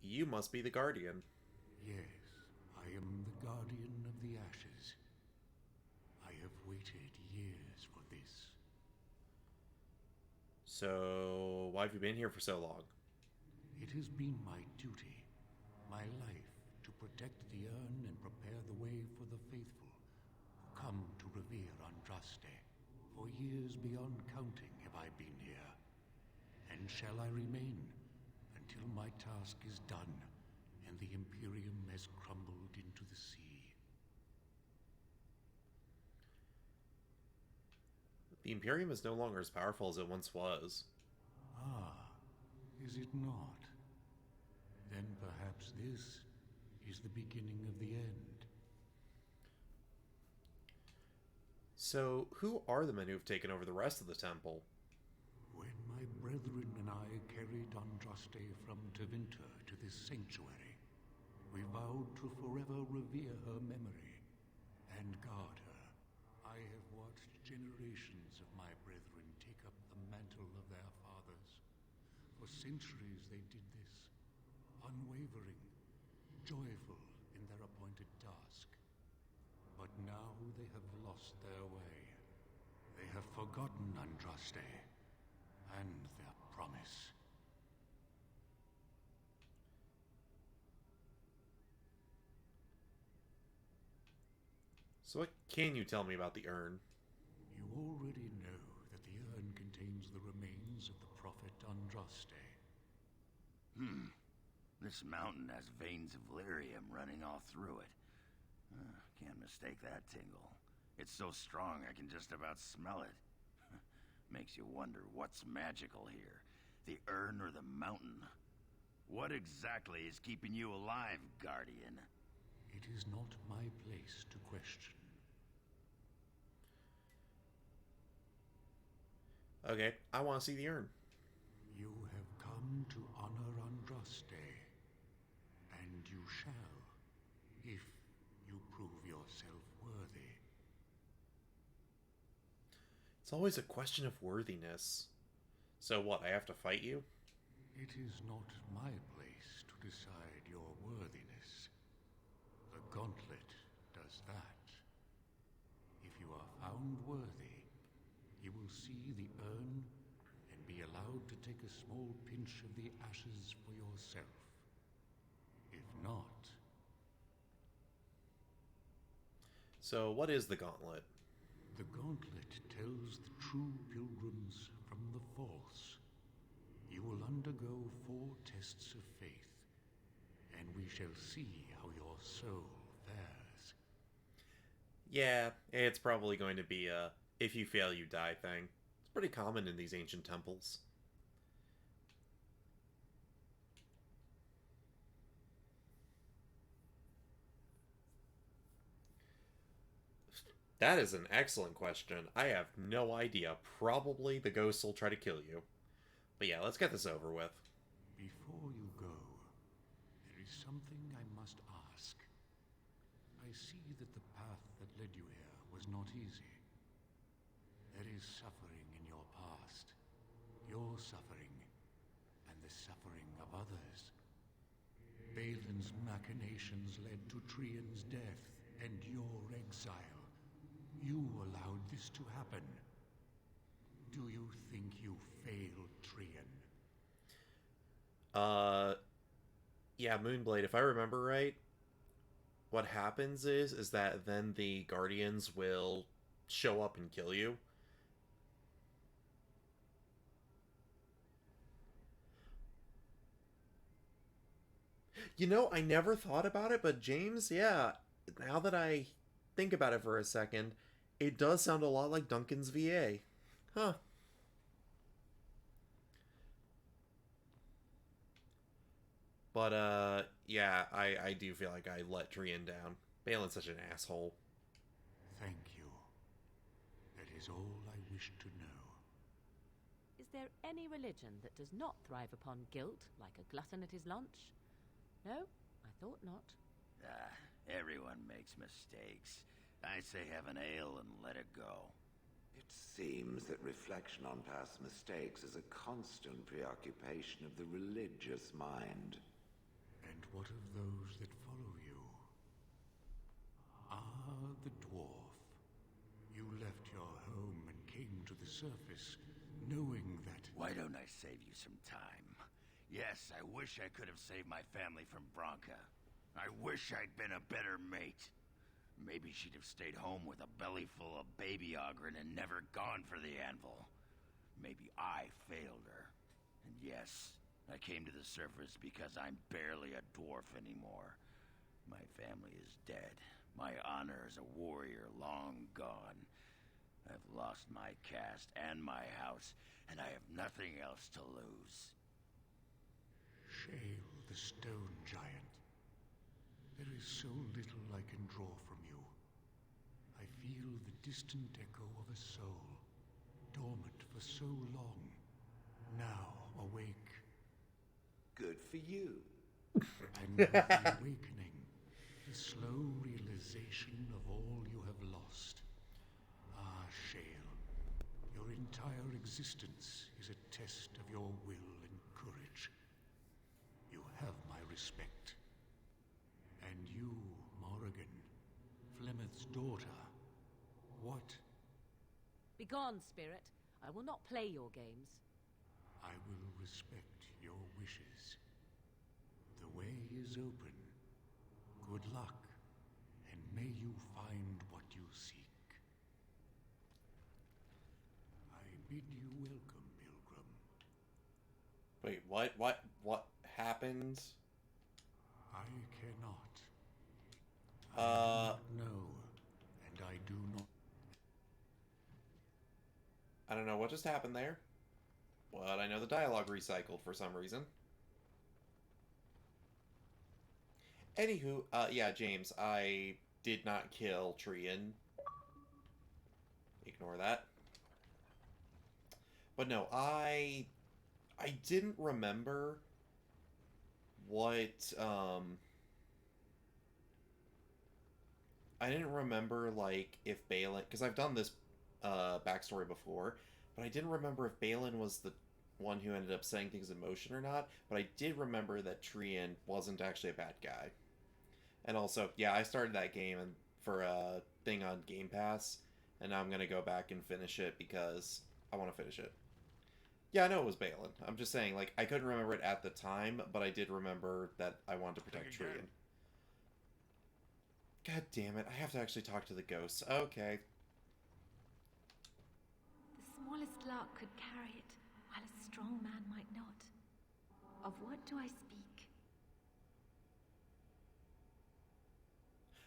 You must be the Guardian. Yes, I am the Guardian of the Ashes. I have waited years for this. So, why have you been here for so long? It has been my duty, my life, to protect the urn and prepare the way for the faithful who come to revere Andraste. For years beyond counting have I been here, and shall I remain until my task is done and the Imperium has crumbled into the sea. The Imperium is no longer as powerful as it once was. Ah, is it not? Then perhaps this is the beginning of the end. So, who are the men who've taken over the rest of the temple? When my brethren and I carried Andraste from Tevinter to this sanctuary, we vowed to forever revere her memory and guard her. I have watched generations of my brethren take up the mantle of their fathers. For centuries they did this, unwavering, joyful in their appointed task. But now they have lost their way. They have forgotten Andraste and their promise. So what can you tell me about the urn? You already know that the urn contains the remains of the prophet Andraste. This mountain has veins of lyrium running all through it. Can't mistake that tingle. It's so strong I can just about smell it. Makes you wonder what's magical here, the urn or the mountain? What exactly is keeping you alive, Guardian? It is not my place to question. Okay, I want to see the urn. You have come to honor Andraste, and you shall, if you prove yourself worthy. It's always a question of worthiness. So what, I have to fight you? It is not my place to decide your worthiness. The gauntlet does that. If you are found worthy, you will see the urn and be allowed to take a small pinch of the ashes for yourself. If not... So what is the gauntlet? The gauntlet tells the true pilgrims from the false. You will undergo 4 tests of faith, and we shall see how your soul fares. Yeah, it's probably going to be a if you fail you die thing. It's pretty common in these ancient temples. That is an excellent question. I have no idea. Probably the ghosts will try to kill you. But yeah, let's get this over with. Before you go, there is something I must ask. I see that the path that led you here was not easy. There is suffering in your past. Your suffering, and the suffering of others. Balin's machinations led to Trian's death and your exile. You allowed this to happen. Do you think you failed Trian? Yeah, Moonblade, if I remember right, what happens is that then the Guardians will show up and kill you. You know, I never thought about it, but James, yeah, now that I think about it for a second, it does sound a lot like Duncan's VA. Huh. But, yeah, I do feel like I let Trian down. Balin's such an asshole. Thank you. That is all I wish to know. Is there any religion that does not thrive upon guilt, like a glutton at his lunch? No, I thought not. Everyone makes mistakes. I say have an ale and let it go. It seems that reflection on past mistakes is a constant preoccupation of the religious mind. And what of those that follow you? Ah, the dwarf. You left your home and came to the surface, knowing that... Why don't I save you some time? Yes, I wish I could have saved my family from Bronca. I wish I'd been a better mate. Maybe she'd have stayed home with a belly full of baby Ogren and never gone for the anvil. Maybe I failed her. And yes, I came to the surface because I'm barely a dwarf anymore. My family is dead. My honor as a warrior long gone. I've lost my caste and my house, and I have nothing else to lose. Shale, the stone giant. There is so little I can draw from you. I feel the distant echo of a soul, dormant for so long, now awake. Good for you. And with the awakening, the slow realization of all you have lost. Ah, Shale, your entire existence is a test of your will and courage. You have my respect. And you, Morrigan, Flemeth's daughter, what? Begone, spirit. I will not play your games. I will respect your wishes. The way is open. Good luck, and may you find what you seek. I bid you welcome, Pilgrim. Wait, what happened? I cannot. I do not know, and I do not... I don't know what just happened there, but I know the dialogue recycled for some reason. Anywho, yeah, James, I did not kill Trian. Ignore that. But no, I didn't remember what, I didn't remember, like, if Balin... Because I've done this backstory before, but I didn't remember if Balin was the one who ended up setting things in motion or not, but I did remember that Trian wasn't actually a bad guy. And also, yeah, I started that game for a thing on Game Pass, and now I'm going to go back and finish it because I want to finish it. Yeah, I know it was Balin. I'm just saying, like, I couldn't remember it at the time, but I did remember that I wanted to protect Trian. God damn it, I have to actually talk to the ghosts. Okay. The smallest lark could carry it, while a strong man might not. Of what do I speak?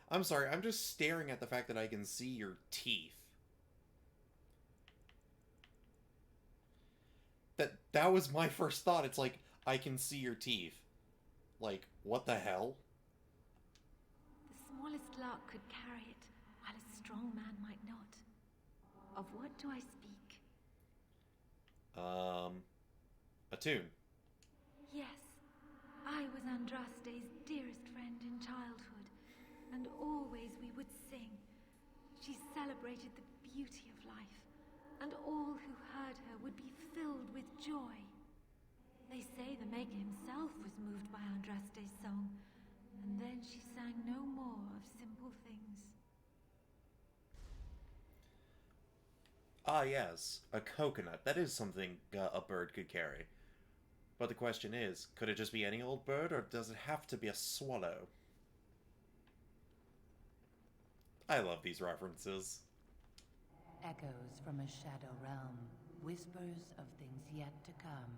I'm sorry, I'm just staring at the fact that I can see your teeth. That was my first thought. It's like, I can see your teeth. Like, what the hell? The smallest lark could carry it, while a strong man might not. Of what do I speak? Attune. Yes, I was Andraste's dearest friend in childhood, and always we would sing. She celebrated the beauty of life, and all who heard her would be filled with joy. They say the Maker himself was moved by Andraste's song, and then she sang no more of simple things. Ah, yes, a coconut. That is something a bird could carry. But the question is, could it just be any old bird, or does it have to be a swallow? I love these references. Echoes from a shadow realm, whispers of things yet to come.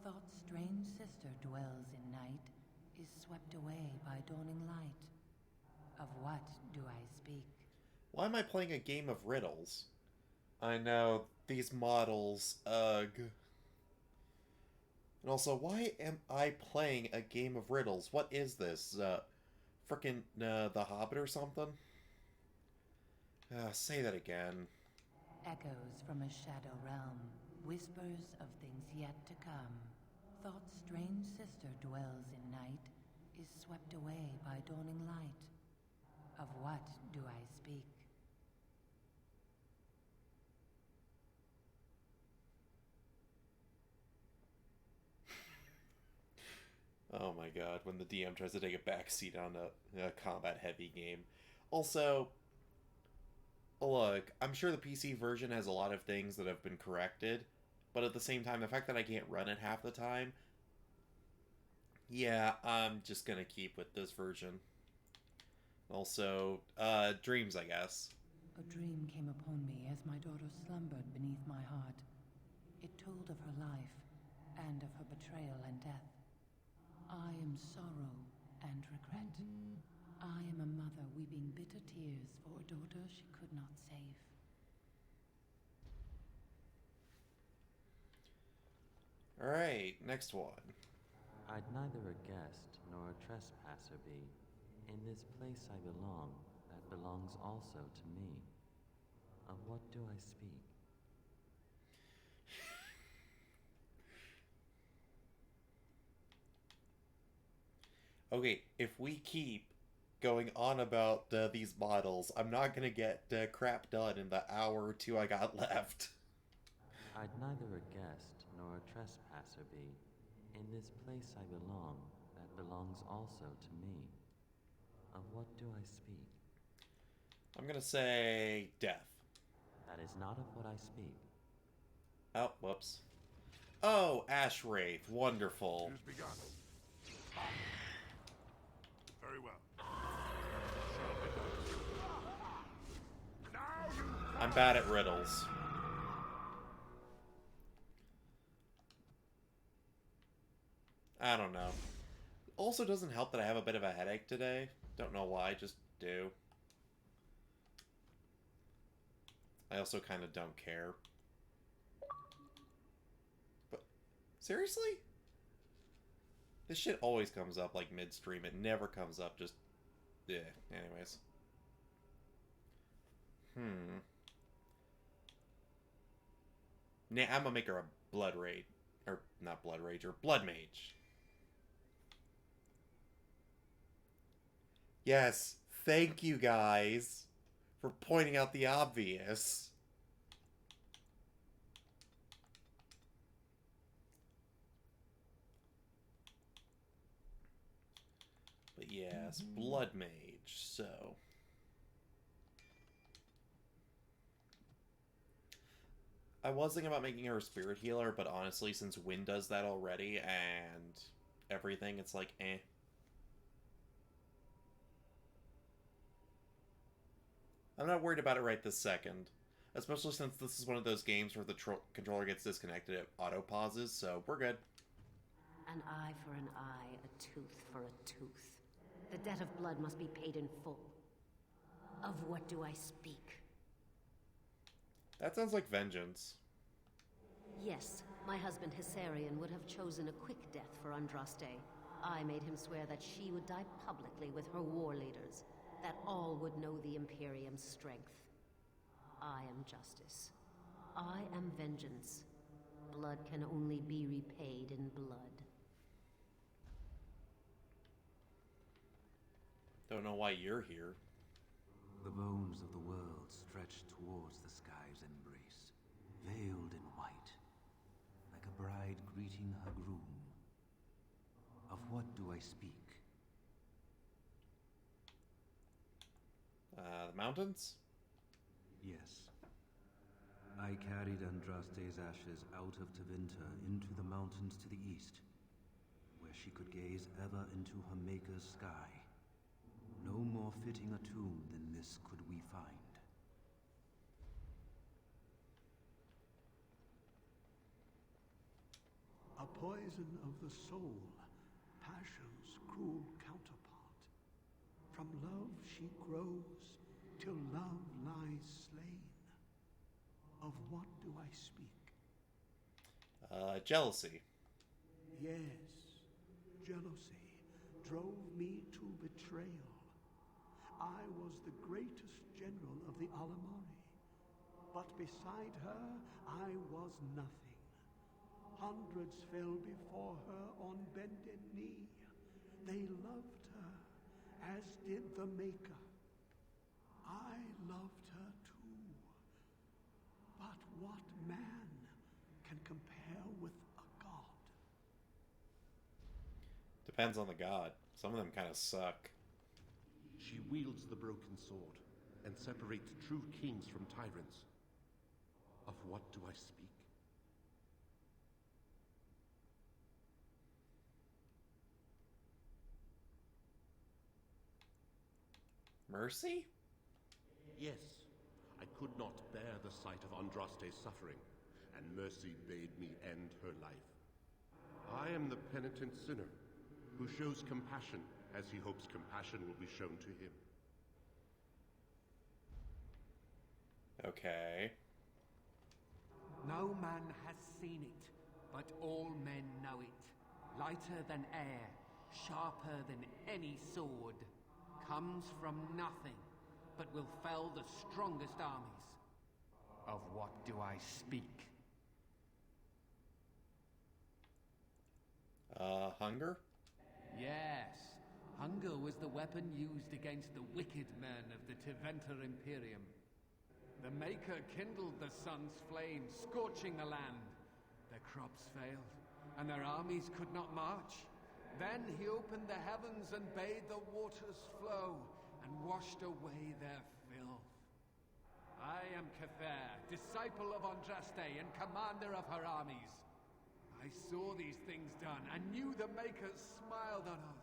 Thought's strange sister dwells in night, is swept away by dawning light. Of what do I speak? Why am I playing a game of riddles? I know, these models, ugh. And also, why am I playing a game of riddles? What is this? Frickin' The Hobbit or something? Say that again. Echoes from a shadow realm, whispers of things yet to come. Thought's strange sister dwells in night, is swept away by dawning light. Of what do I speak? Oh my god, when the DM tries to take a backseat on a combat-heavy game. Also, look, I'm sure the PC version has a lot of things that have been corrected, but at the same time, the fact that I can't run it half the time, yeah, I'm just gonna keep with this version. Also, dreams, I guess. A dream came upon me as my daughter slumbered beneath my heart. It told of her life, and of her betrayal and death. I am sorrow and regret. I am a mother weeping bitter tears for a daughter she could not save. Alright, next one. I'd neither a guest nor a trespasser be. In this place I belong, that belongs also to me. Of what do I speak? Okay, if we keep going on about these models, I'm not gonna get crap done in the hour or two I got left. I'd neither a guest nor a trespasser be. In this place I belong, that belongs also to me. Of what do I speak? I'm gonna say death. That is not of what I speak. Oh, whoops. Oh, Ash Wraith. Wonderful. Use begun. Very well. I'm bad at riddles. I don't know. Also doesn't help that I have a bit of a headache today. Don't know why, just do. I also kind of don't care. But, seriously? This shit always comes up, like, midstream. It never comes up, just... Yeah, anyways. Nah, I'm gonna make her a Blood Rage. Or, not Blood Rage, or Blood Mage. Yes, thank you guys for pointing out the obvious. But yes, Blood Mage, so... I was thinking about making her a Spirit Healer, but honestly, since Wind does that already, and everything, it's like, eh. I'm not worried about it right this second. Especially since this is one of those games where the controller gets disconnected, it auto-pauses, so we're good. An eye for an eye, a tooth for a tooth. The debt of blood must be paid in full. Of what do I speak? That sounds like vengeance. Yes, my husband Hysarion would have chosen a quick death for Andraste. I made him swear that she would die publicly with her war leaders, that all would know the Imperium's strength. I am justice. I am vengeance. Blood can only be repaid in blood. Don't know why you're here. The bones of the world stretch towards the sky's embrace, veiled in white, like a bride greeting her groom. Of what do I speak? The mountains? Yes. I carried Andraste's ashes out of Tevinter into the mountains to the east, where she could gaze ever into her Maker's sky. No more fitting a tomb than this could we find. A poison of the soul, passions cruel she grows, till love lies slain. Of what do I speak? Jealousy. Yes, jealousy drove me to betrayal. I was the greatest general of the Alamari, but beside her, I was nothing. Hundreds fell before her on bended knee. They loved her, as did the Maker. I loved her too. But what man can compare with a god? Depends on the god. Some of them kind of suck. She wields the broken sword and separates true kings from tyrants. Of what do I speak? Mercy? Yes, I could not bear the sight of Andraste's suffering, and mercy bade me end her life. I am the penitent sinner, who shows compassion as he hopes compassion will be shown to him. Okay. No man has seen it, but all men know it. Lighter than air, sharper than any sword. Comes from nothing, but will fell the strongest armies. Of what do I speak? Hunger? Yes. Hunger was the weapon used against the wicked men of the Tiventa Imperium. The Maker kindled the sun's flame, scorching the land. Their crops failed, and their armies could not march. Then he opened the heavens and bade the waters flow, and washed away their filth. I am Cather, disciple of Andraste and commander of her armies. I saw these things done, and knew the Makers smiled on us.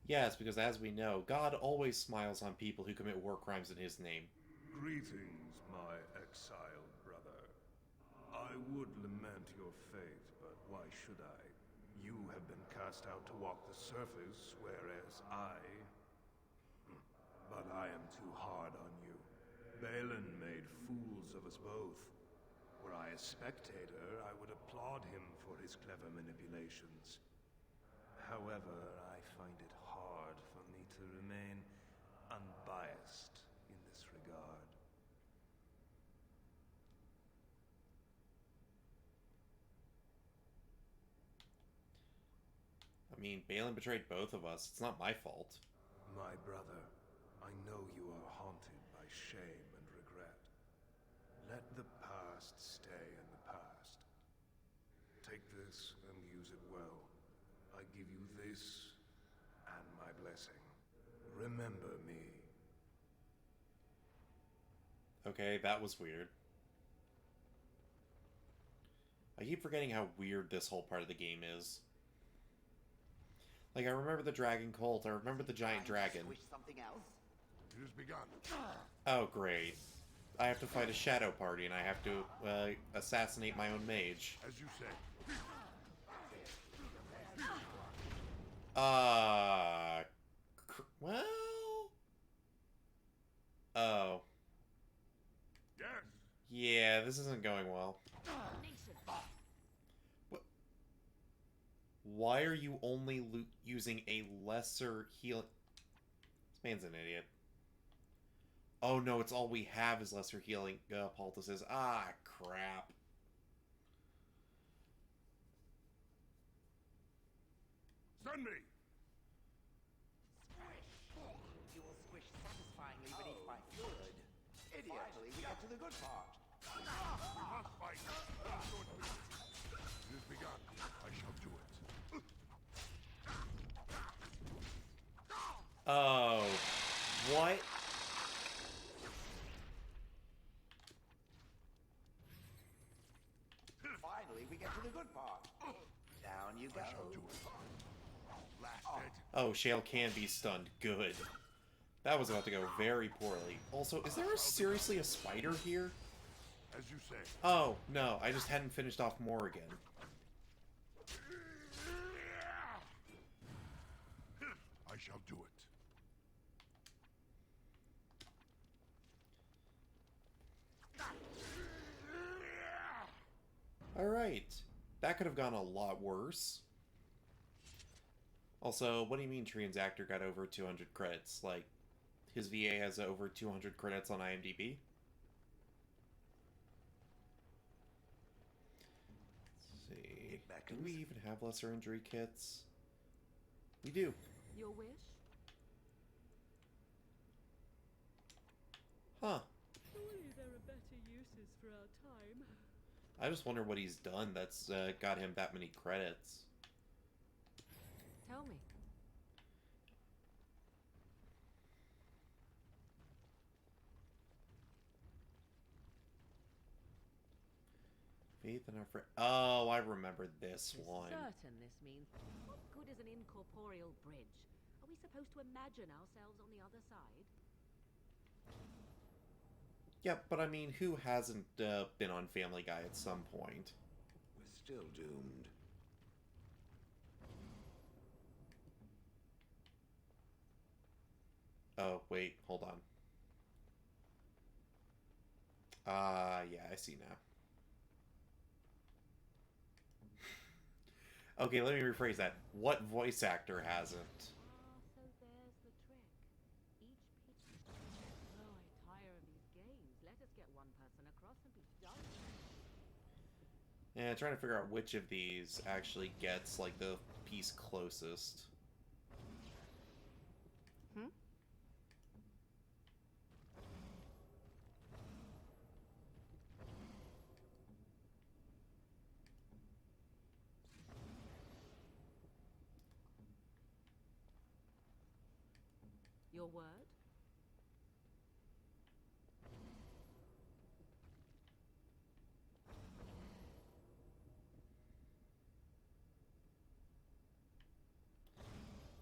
Yes, because as we know, God always smiles on people who commit war crimes in his name. Greetings, my exiled brother. I would lament your fate, but why should I? You have been cast out to walk the surface, whereas I... But I am too hard on you. Balin made fools of us both. Were I a spectator, I would applaud him for his clever manipulations. However, I find it hard for me to remain unbiased in this regard. I mean, Balin betrayed both of us. It's not my fault. My brother, I know you are haunted by shame and regret. Let the past stay in the past. Take this and use it well. I give you this and my blessing. Remember me. Okay, that was weird. I keep forgetting how weird this whole part of the game is. Like, I remember the dragon cult, I remember the giant dragon. Wish something else? It has begun. Oh, great. I have to fight a shadow party, and I have to, assassinate my own mage. As you say. Well... Oh. Yes. Yeah, this isn't going well. What? Why are you only using a lesser healing... This man's an idiot. Oh no, it's all we have is lesser healing, Paulta says. Ah, crap. Stun me! You will squish satisfyingly beneath my hood. Idiotly, we get to the good part. We must fight. It has begun. I shall do it. Oh. What? Finally, we get to the good part. Down you go. I shall do it. Oh, Shale can be stunned. Good. That was about to go very poorly. Also, is there seriously a spider here? As you say. Oh, no. I just hadn't finished off Morrigan. I shall do it. right. That could have gone a lot worse. Also, what do you mean Transactor got over 200 credits? Like, his VA has over 200 credits on IMDb? Let's see. Do we even have lesser injury kits? We do. Your wish? Huh. Surely there are better uses for our time. I just wonder what he's done that's got him that many credits. Tell me. Faith in our friend. Oh, I remember this one. Certain this means. What good is an incorporeal bridge? Are we supposed to imagine ourselves on the other side? Yep, but I mean, who hasn't been on Family Guy at some point? We're still doomed. Oh, wait, hold on. Yeah, I see now. Okay, let me rephrase that. What voice actor hasn't? So there's the trick. Each piece. Oh, I tire of these games. Let us get one person across and be done. Yeah, trying to figure out which of these actually gets, like, the piece closest. Your word?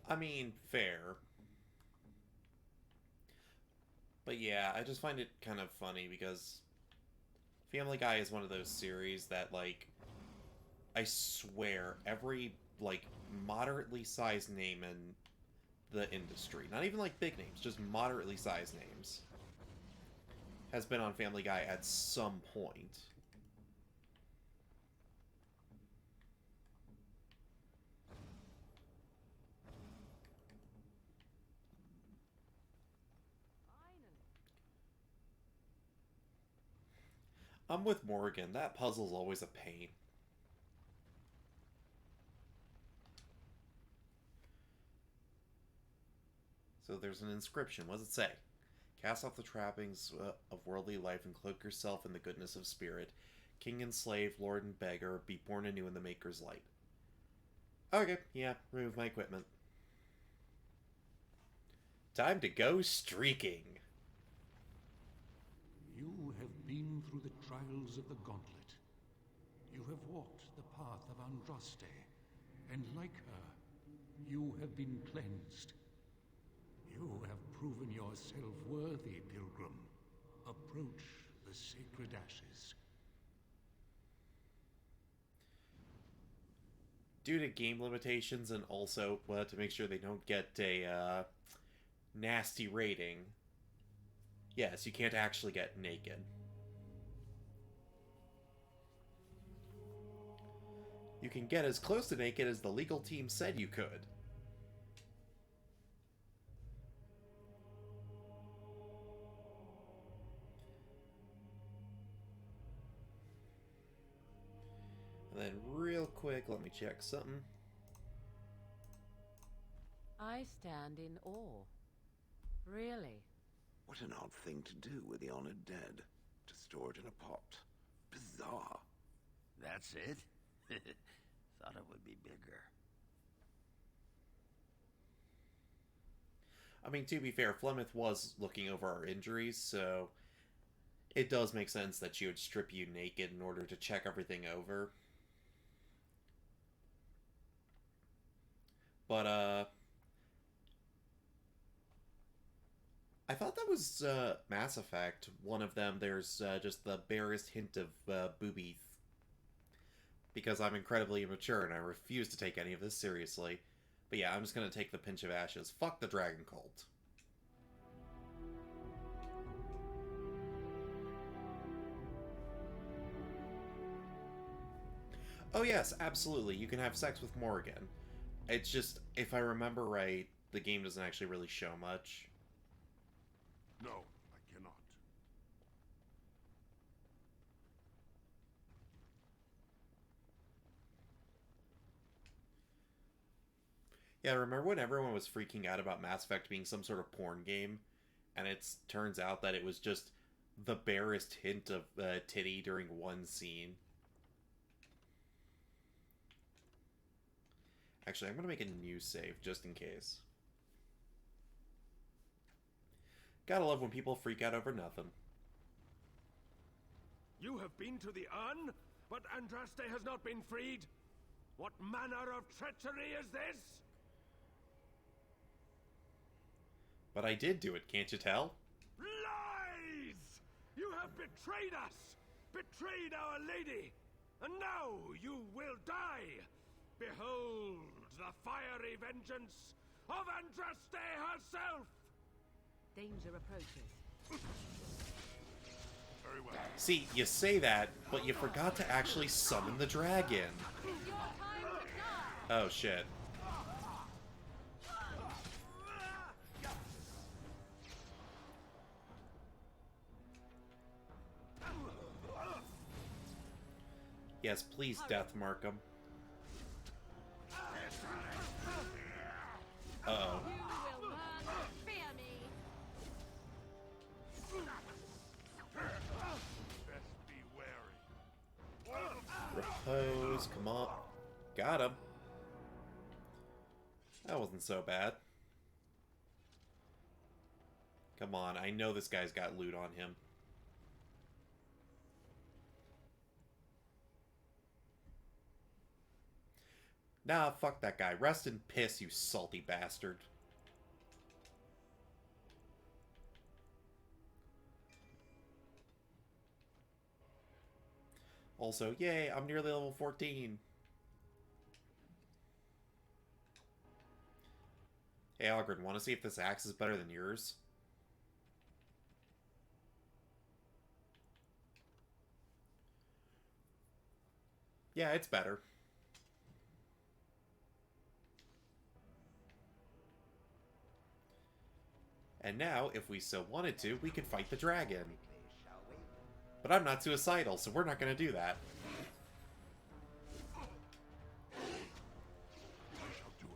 I mean, fair. But yeah, I just find it kind of funny because Family Guy is one of those series that, like, I swear, every, like, moderately sized name in the industry, not even, like, big names, just moderately sized names, has been on Family Guy at some point. I'm with Morgan. That puzzle's always a pain. So there's an inscription. What does it say? Cast off the trappings of worldly life and cloak yourself in the goodness of spirit. King and slave, lord and beggar, be born anew in the Maker's light. Okay, yeah, remove my equipment. Time to go streaking. You have been through the trials of the gauntlet. You have walked the path of Andraste, and like her, you have been cleansed. You have proven yourself worthy, pilgrim. Approach the sacred ashes. Due to game limitations and also to make sure they don't get a nasty rating, yes, you can't actually get naked. You can get as close to naked as the legal team said you could. And then real quick, let me check something. I stand in awe. Really? What an odd thing to do with the honored dead. To store it in a pot. Bizarre. That's it? Thought it would be bigger. I mean, to be fair, Flemeth was looking over our injuries, so it does make sense that she would strip you naked in order to check everything over. But, I thought that was, Mass Effect. One of them, there's, just the barest hint of, booby. Because I'm incredibly immature and I refuse to take any of this seriously. But yeah, I'm just gonna take the pinch of ashes. Fuck the Dragon Cult. Oh yes, absolutely. You can have sex with Morgan. It's just, if I remember right, the game doesn't actually really show much. No, I cannot. Yeah, remember when everyone was freaking out about Mass Effect being some sort of porn game? And it turns out that it was just the barest hint of titty during one scene. Actually, I'm going to make a new save, just in case. Gotta love when people freak out over nothing. You have been to the urn, but Andraste has not been freed? What manner of treachery is this? But I did do it, can't you tell? Lies! You have betrayed us! Betrayed our lady! And now you will die! Behold the fiery vengeance of Andraste herself! Danger approaches. Very well. See, you say that, but you forgot to actually summon the dragon. Oh shit. Yes, please death mark him. Uh-oh. You will learn to fear me. Best be wary. Repose, come on. Got him. That wasn't so bad. Come on, I know this guy's got loot on him. Nah, fuck that guy. Rest in piss, you salty bastard. Also, yay, I'm nearly level 14. Hey, Algren, want to see if this axe is better than yours? Yeah, it's better. And now, if we so wanted to, we could fight the dragon. But I'm not suicidal, so we're not going to do that.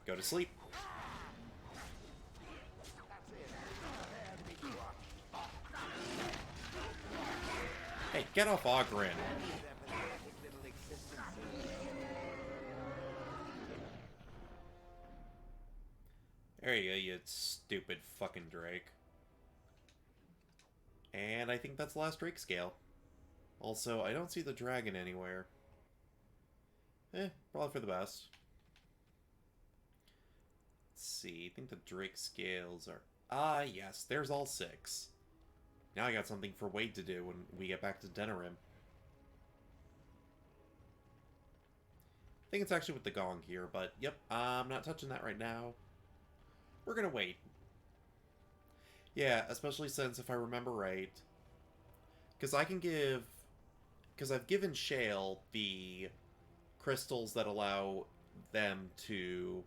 Go to sleep. Hey, get off Ogren. There you go, you stupid fucking Drake. And I think that's the last Drake scale. Also, I don't see the dragon anywhere. Probably for the best. Let's see, I think the Drake scales are... Ah, yes, there's all 6. Now I got something for Wade to do when we get back to Denerim. I think it's actually with the gong here, but yep, I'm not touching that right now. We're gonna wait. Yeah, especially since, if I remember right, because I can give... Because I've given Shale the crystals that allow them to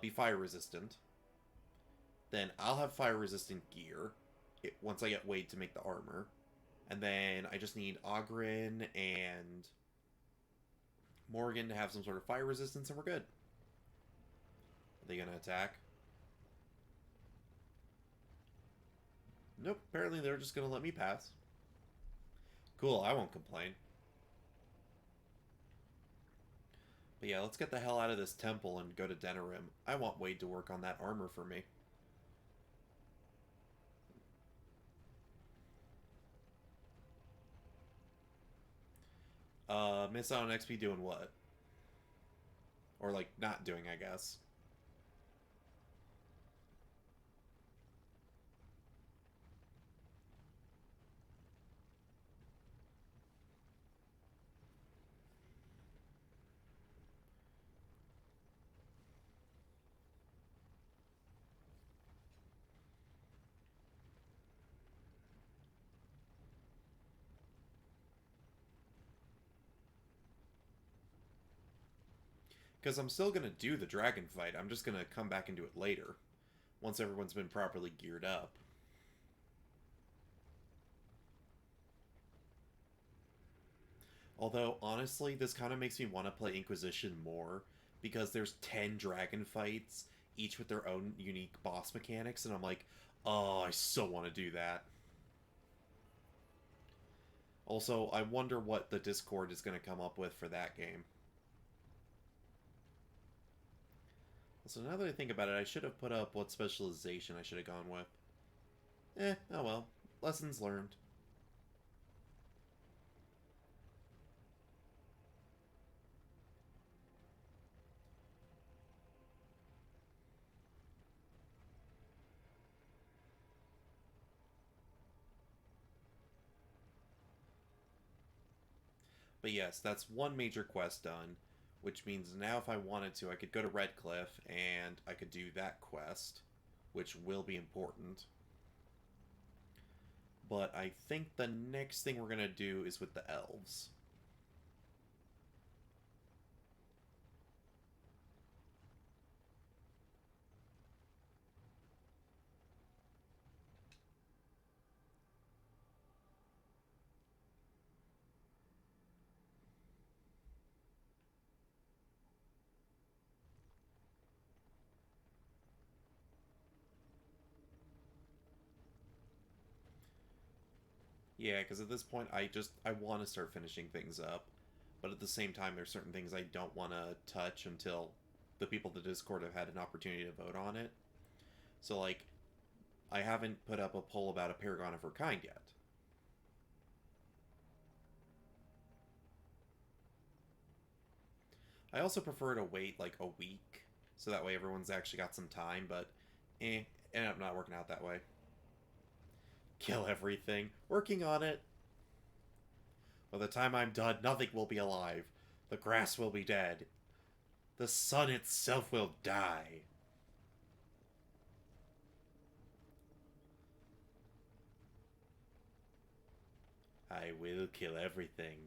be fire resistant. Then I'll have fire resistant gear once I get Wade to make the armor. And then I just need Ogren and Morgan to have some sort of fire resistance and we're good. Are they gonna attack? Nope, apparently they're just gonna let me pass. Cool, I won't complain. But yeah, let's get the hell out of this temple and go to Denerim. I want Wade to work on that armor for me. Miss out on XP doing what? Or, like, not doing, I guess. Because I'm still going to do the dragon fight. I'm just going to come back and do it later. Once everyone's been properly geared up. Although, honestly, this kind of makes me want to play Inquisition more. Because there's 10 dragon fights, each with their own unique boss mechanics. And I'm like, oh, I so want to do that. Also, I wonder what the Discord is going to come up with for that game. So now that I think about it, I should have put up what specialization I should have gone with. Oh well. Lessons learned. But yes, that's one major quest done, which means now if I wanted to, I could go to Redcliffe and I could do that quest, which will be important. But I think the next thing we're going to do is with the elves. Yeah, because at this point, I want to start finishing things up. But at the same time, there's certain things I don't want to touch until the people at the Discord have had an opportunity to vote on it. So, like, I haven't put up a poll about a Paragon of her kind yet. I also prefer to wait, like, a week, so that way everyone's actually got some time, but, ended up not working out that way. Kill everything. Working on it. By the time I'm done, nothing will be alive. The grass will be dead. The sun itself will die. I will kill everything.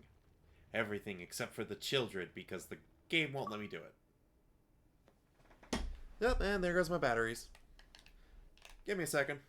Everything except for the children, because the game won't let me do it. Yep, and there goes my batteries. Give me a second.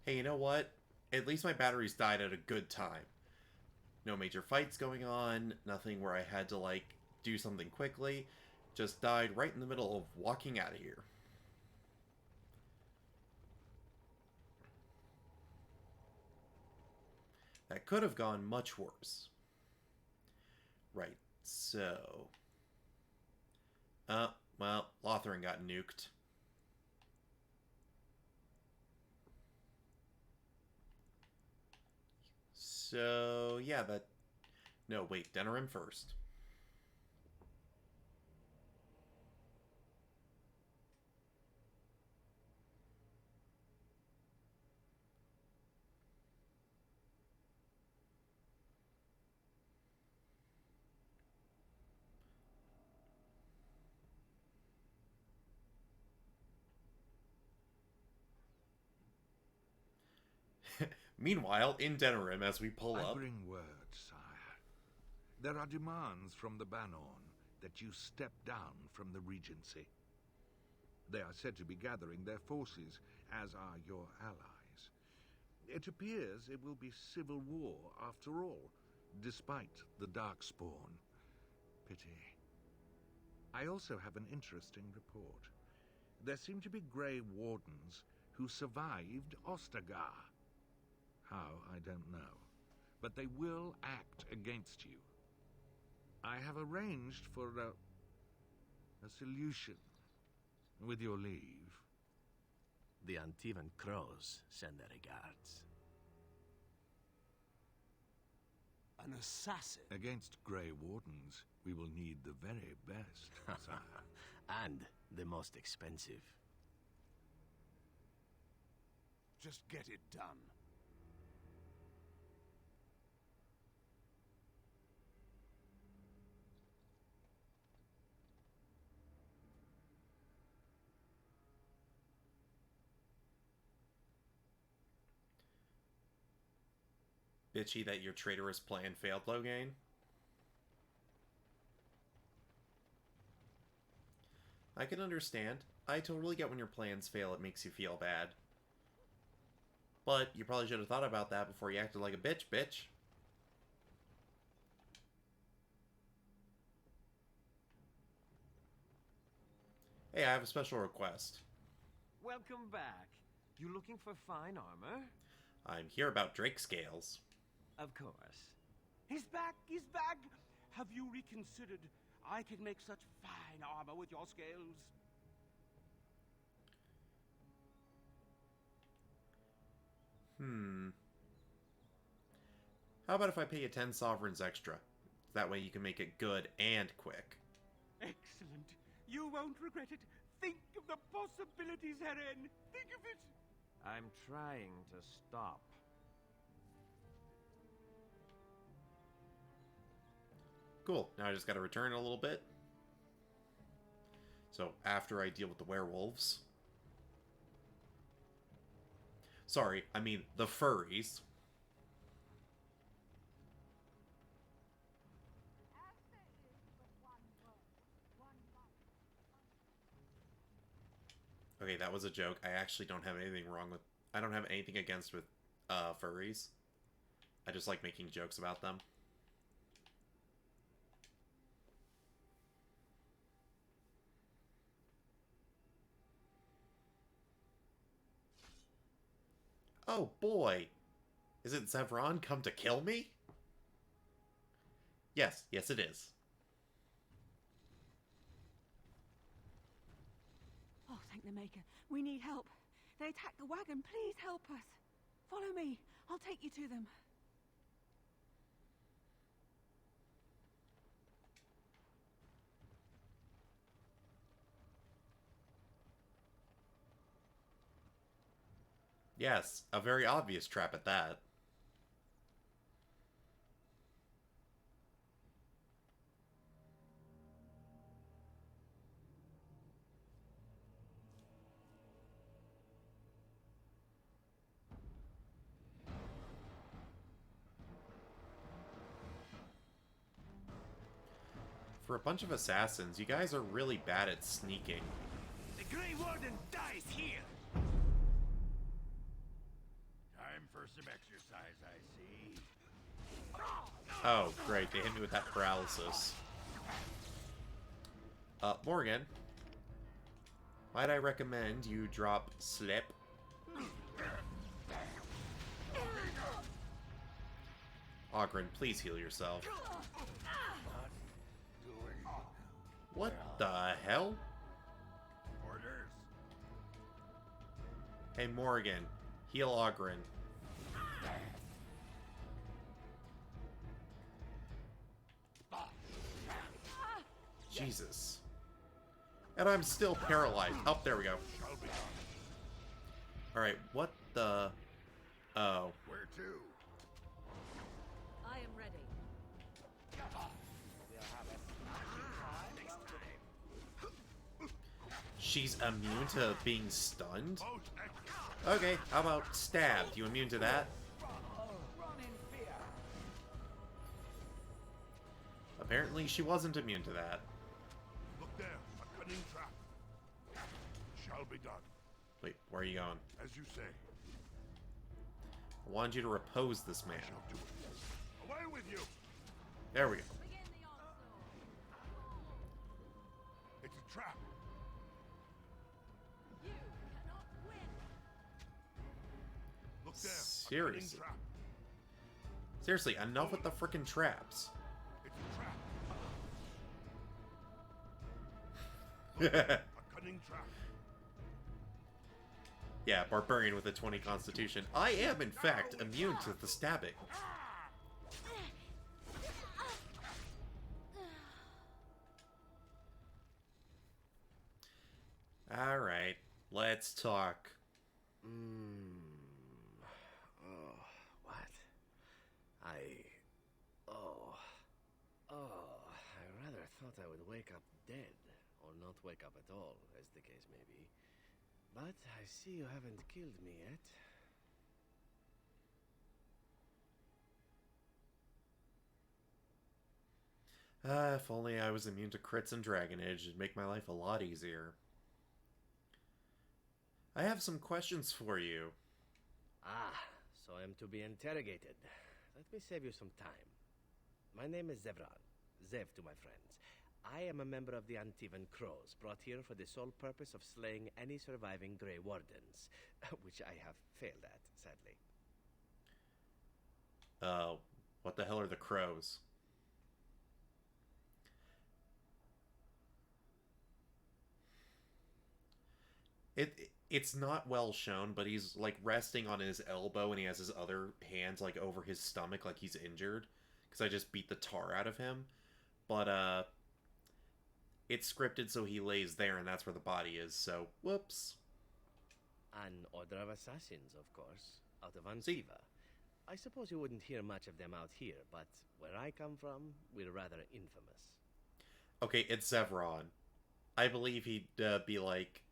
Hey, you know what? At least my batteries died at a good time. No major fights going on, nothing where I had to, like, do something quickly. Just died right in the middle of walking out of here. That could have gone much worse. Right, so... well, Lothran got nuked. So, yeah, that... No, wait, Denerim first. Meanwhile, in Denerim, as we pull up... I bring word, sire. There are demands from the Banon that you step down from the Regency. They are said to be gathering their forces, as are your allies. It appears it will be civil war after all, despite the Darkspawn. Pity. I also have an interesting report. There seem to be Grey Wardens who survived Ostagar. How, I don't know. But they will act against you. I have arranged for a solution. With your leave. The Antivan crows send their regards. An assassin? Against Grey Wardens, we will need the very best, sire. And the most expensive. Just get it done. Bitchy that your traitorous plan failed, Logain. I can understand. I totally get when your plans fail, it makes you feel bad. But you probably should have thought about that before you acted like a bitch. Hey, I have a special request. Welcome back. You looking for fine armor? I'm here about Drake scales. Of course. He's back! He's back! Have you reconsidered? I can make such fine armor with your scales. How about if I pay you 10 sovereigns extra? That way you can make it good and quick. Excellent. You won't regret it. Think of the possibilities, Heren. Think of it. I'm trying to stop. Cool. Now I just gotta return a little bit. So after I deal with the werewolves. Sorry, I mean the furries. Okay, that was a joke. I actually don't have anything wrong with... I don't have anything against with furries. I just like making jokes about them. Oh boy! Is it Zevron come to kill me? Yes, yes it is. Oh, thank the Maker. We need help. They attacked the wagon. Please help us. Follow me. I'll take you to them. Yes, a very obvious trap at that. For a bunch of assassins, you guys are really bad at sneaking. The Grey Warden dies here! Time for some exercise, I see. Oh, great, they hit me with that paralysis. Morgan. Might I recommend you drop Slip? Ogren, please heal yourself. What the hell? Orders. Hey, Morgan. Heal Ogren. Jesus. And I'm still paralyzed. Oh, there we go. Alright, what the... Oh. Where to? I am ready. She's immune to being stunned? Okay, how about stabbed? You immune to that? Apparently she wasn't immune to that. Look there, a cunning trap. Shall be done. Wait, where are you going? As you say. I wanted you to repose this man. Away with you. There we go. It's a trap. You cannot win. Look there, a cunning Seriously. trap. Seriously, enough with the frickin' traps. It's a trap. A A cunning trap. Yeah, barbarian with a 20 constitution. I am, in fact, immune to the stabbing. Alright, let's talk. Oh, what? I rather thought I would wake up dead, or not wake up at all, as the case may be. But I see you haven't killed me yet. If only I was immune to crits and Dragonage, it'd make my life a lot easier. I have some questions for you. Ah, so I am to be interrogated. Let me save you some time. My name is Zevran. Zev to my friends. I am a member of the Antivan Crows, brought here for the sole purpose of slaying any surviving Grey Wardens, which I have failed at, sadly. What the hell are the Crows? It's not well shown, but he's like resting on his elbow and he has his other hands like over his stomach like he's injured, because I just beat the tar out of him. But it's scripted so he lays there and that's where the body is, so whoops. An order of assassins, of course, out of Antiva. I suppose you wouldn't hear much of them out here, but where I come from, we're rather infamous. Okay, it's Zevron. I believe he'd be like,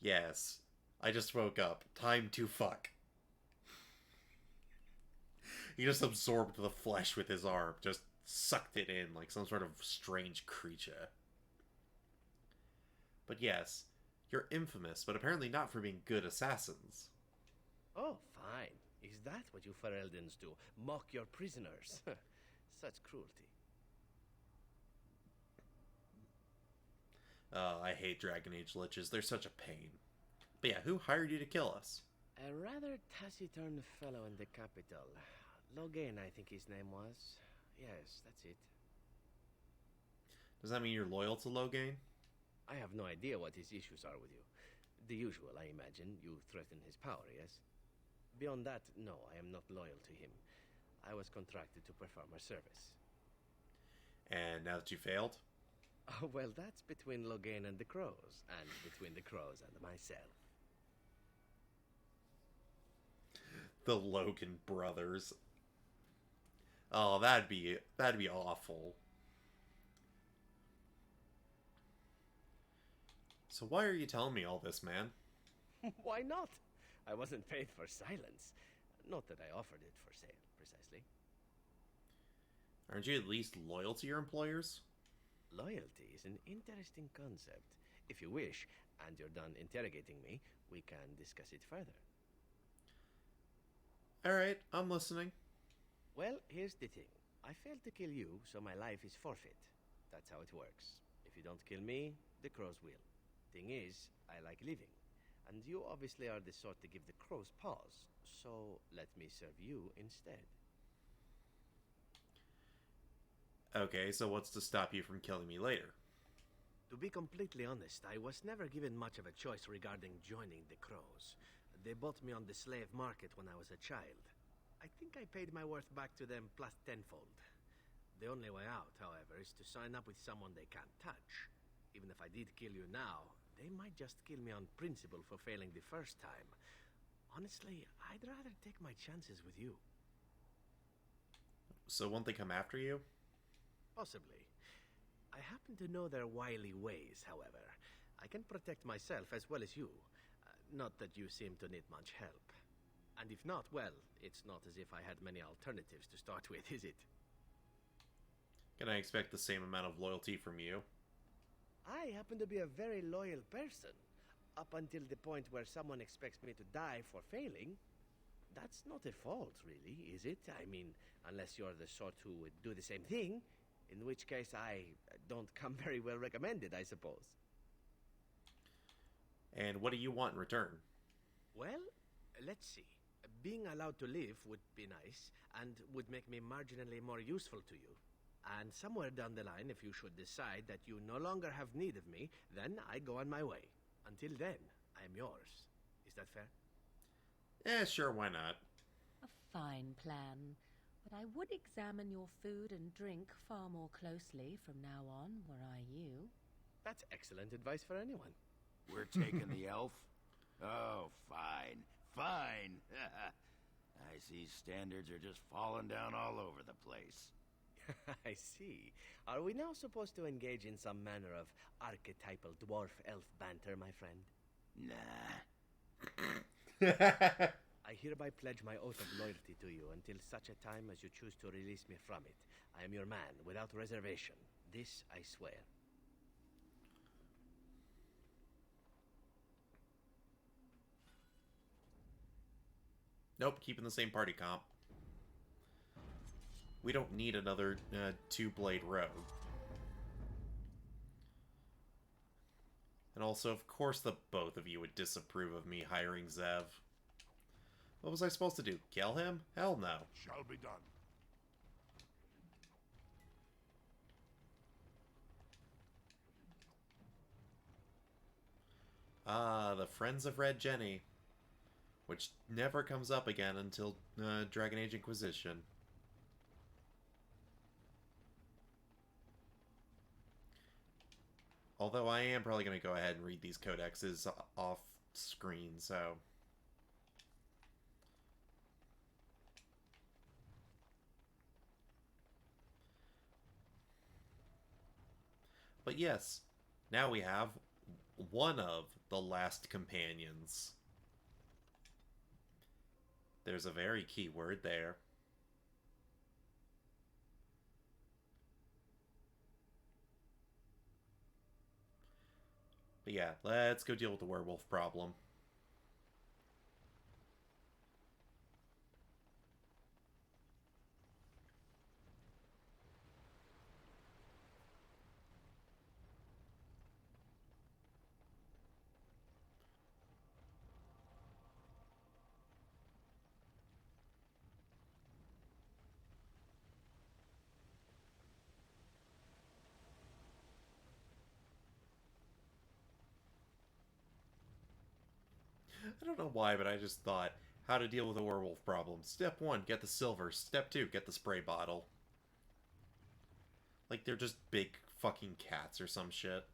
yes. I just woke up. Time to fuck. He just absorbed the flesh with his arm. Just sucked it in like some sort of strange creature. But yes, you're infamous, but apparently not for being good assassins. Oh, fine. Is that what you Fereldans do? Mock your prisoners? Such cruelty. I hate Dragon Age liches. They're such a pain. But yeah, who hired you to kill us? A rather taciturn fellow in the capital. Logain, I think his name was. Yes, that's it. Does that mean you're loyal to Logain? I have no idea what his issues are with you. The usual, I imagine. You threaten his power, yes? Beyond that, no, I am not loyal to him. I was contracted to perform a service. And now that you failed? Oh, well, that's between Logain and the Crows, and between the Crows and myself. The Logan brothers. Oh, that'd be awful. So why are you telling me all this, man? Why not? I wasn't paid for silence. Not that I offered it for sale, precisely. Aren't you at least loyal to your employers? Loyalty is an interesting concept. If you wish, and you're done interrogating me, we can discuss it further. Alright, I'm listening. Well, here's the thing. I failed to kill you, so my life is forfeit. That's how it works. If you don't kill me, the Crows will. Thing is, I like living. And you obviously are the sort to give the Crows pause, so let me serve you instead. Okay, so what's to stop you from killing me later? To be completely honest, I was never given much of a choice regarding joining the Crows. They bought me on the slave market when I was a child. I think I paid my worth back to them plus tenfold. The only way out, however, is to sign up with someone they can't touch. Even if I did kill you now, they might just kill me on principle for failing the first time. Honestly, I'd rather take my chances with you. So won't they come after you? Possibly. I happen to know their wily ways, however. I can protect myself as well as you. Not that you seem to need much help. And if not, well, it's not as if I had many alternatives to start with, is it? Can I expect the same amount of loyalty from you? I happen to be a very loyal person. Up until the point where someone expects me to die for failing. That's not a fault, really, is it? I mean, unless you're the sort who would do the same thing. In which case, I don't come very well recommended, I suppose. And what do you want in return? Well, let's see. Being allowed to live would be nice, and would make me marginally more useful to you. And somewhere down the line, if you should decide that you no longer have need of me, then I go on my way. Until then, I'm yours. Is that fair? Sure, why not? A fine plan. But I would examine your food and drink far more closely from now on, were I you. That's excellent advice for anyone. We're taking the elf? Oh, fine. Fine. I see standards are just falling down all over the place. I see. Are we now supposed to engage in some manner of archetypal dwarf-elf banter, my friend? Nah. I hereby pledge my oath of loyalty to you until such a time as you choose to release me from it. I am your man, without reservation. This I swear. Nope, keeping the same party comp. We don't need another two-blade rogue. And also, of course, the both of you would disapprove of me hiring Zev. What was I supposed to do? Kill him? Hell no. Shall be done. Ah, the Friends of Red Jenny. Which never comes up again until Dragon Age Inquisition. Although I am probably going to go ahead and read these codexes off screen, so... But yes, now we have one of the last companions. There's a very key word there. But yeah, let's go deal with the werewolf problem. I don't know why, but I just thought, how to deal with a werewolf problem. Step 1, get the silver. Step 2, get the spray bottle. Like, they're just big fucking cats or some shit.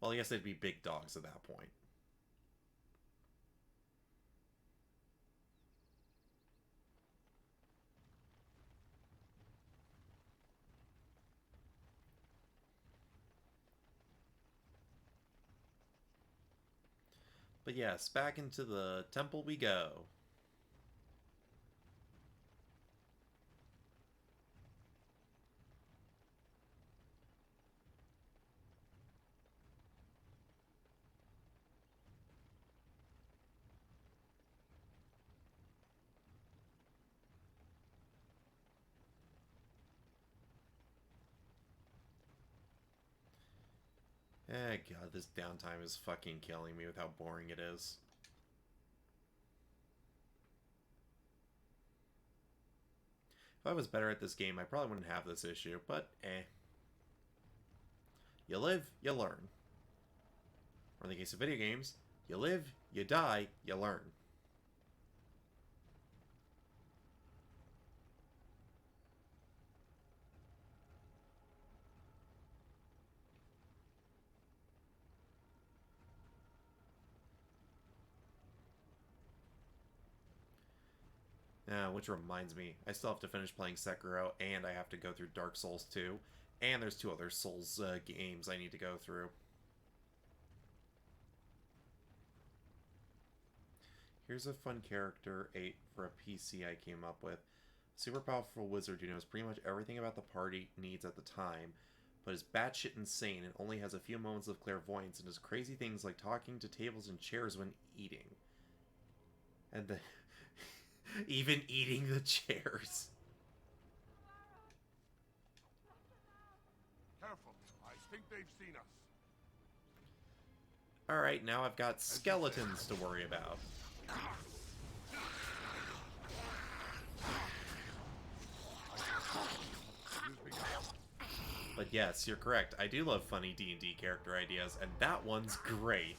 Well, I guess they'd be big dogs at that point. But yes, back into the temple we go. God, this downtime is fucking killing me with how boring it is. If I was better at this game, I probably wouldn't have this issue, but eh. You live, you learn. Or in the case of video games, you live, you die, you learn. Which reminds me, I still have to finish playing Sekiro, and I have to go through Dark Souls 2, and there's 2 other Souls games I need to go through. Here's a fun character 8 for a PC I came up with. Super powerful wizard who knows pretty much everything about the party needs at the time, but is batshit insane and only has a few moments of clairvoyance and does crazy things like talking to tables and chairs when eating. And the... even eating the chairs. Careful. I think they've seen us. Alright, now I've got skeletons to worry about. But yes, you're correct. I do love funny D&D character ideas, and that one's great.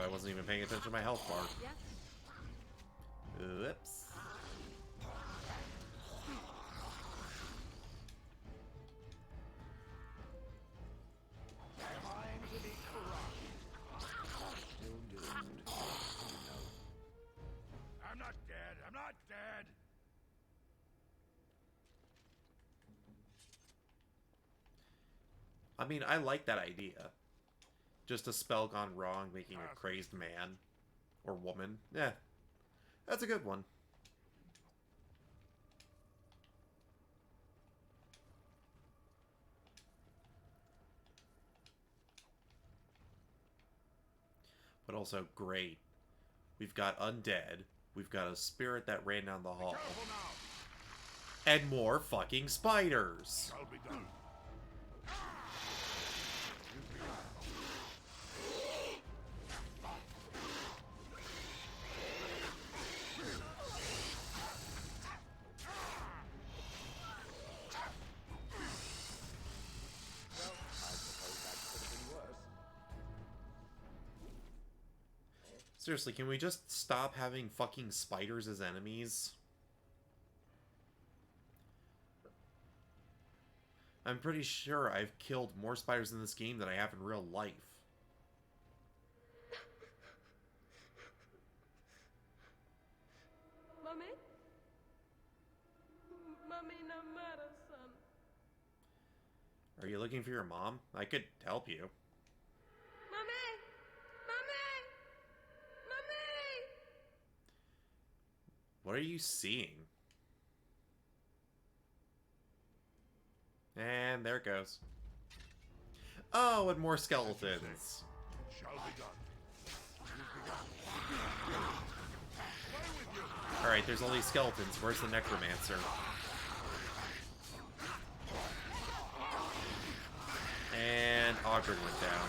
I wasn't even paying attention to my health bar. Yes. Oops. I'm not dead. I'm not dead. I mean, I like that idea. Just a spell gone wrong, making a crazed man. Or woman. Yeah. That's a good one. But also, great. We've got undead. We've got a spirit that ran down the hall. And more fucking spiders! Shall be done. Seriously, can we just stop having fucking spiders as enemies? I'm pretty sure I've killed more spiders in this game than I have in real life. Mummy? Mummy, no matter, son. Are you looking for your mom? I could help you. Mummy! Mummy! Mummy! What are you seeing? And there it goes. Oh, and more skeletons. Shall be done. Alright, there's all these skeletons. Where's the necromancer? And Ogren went down.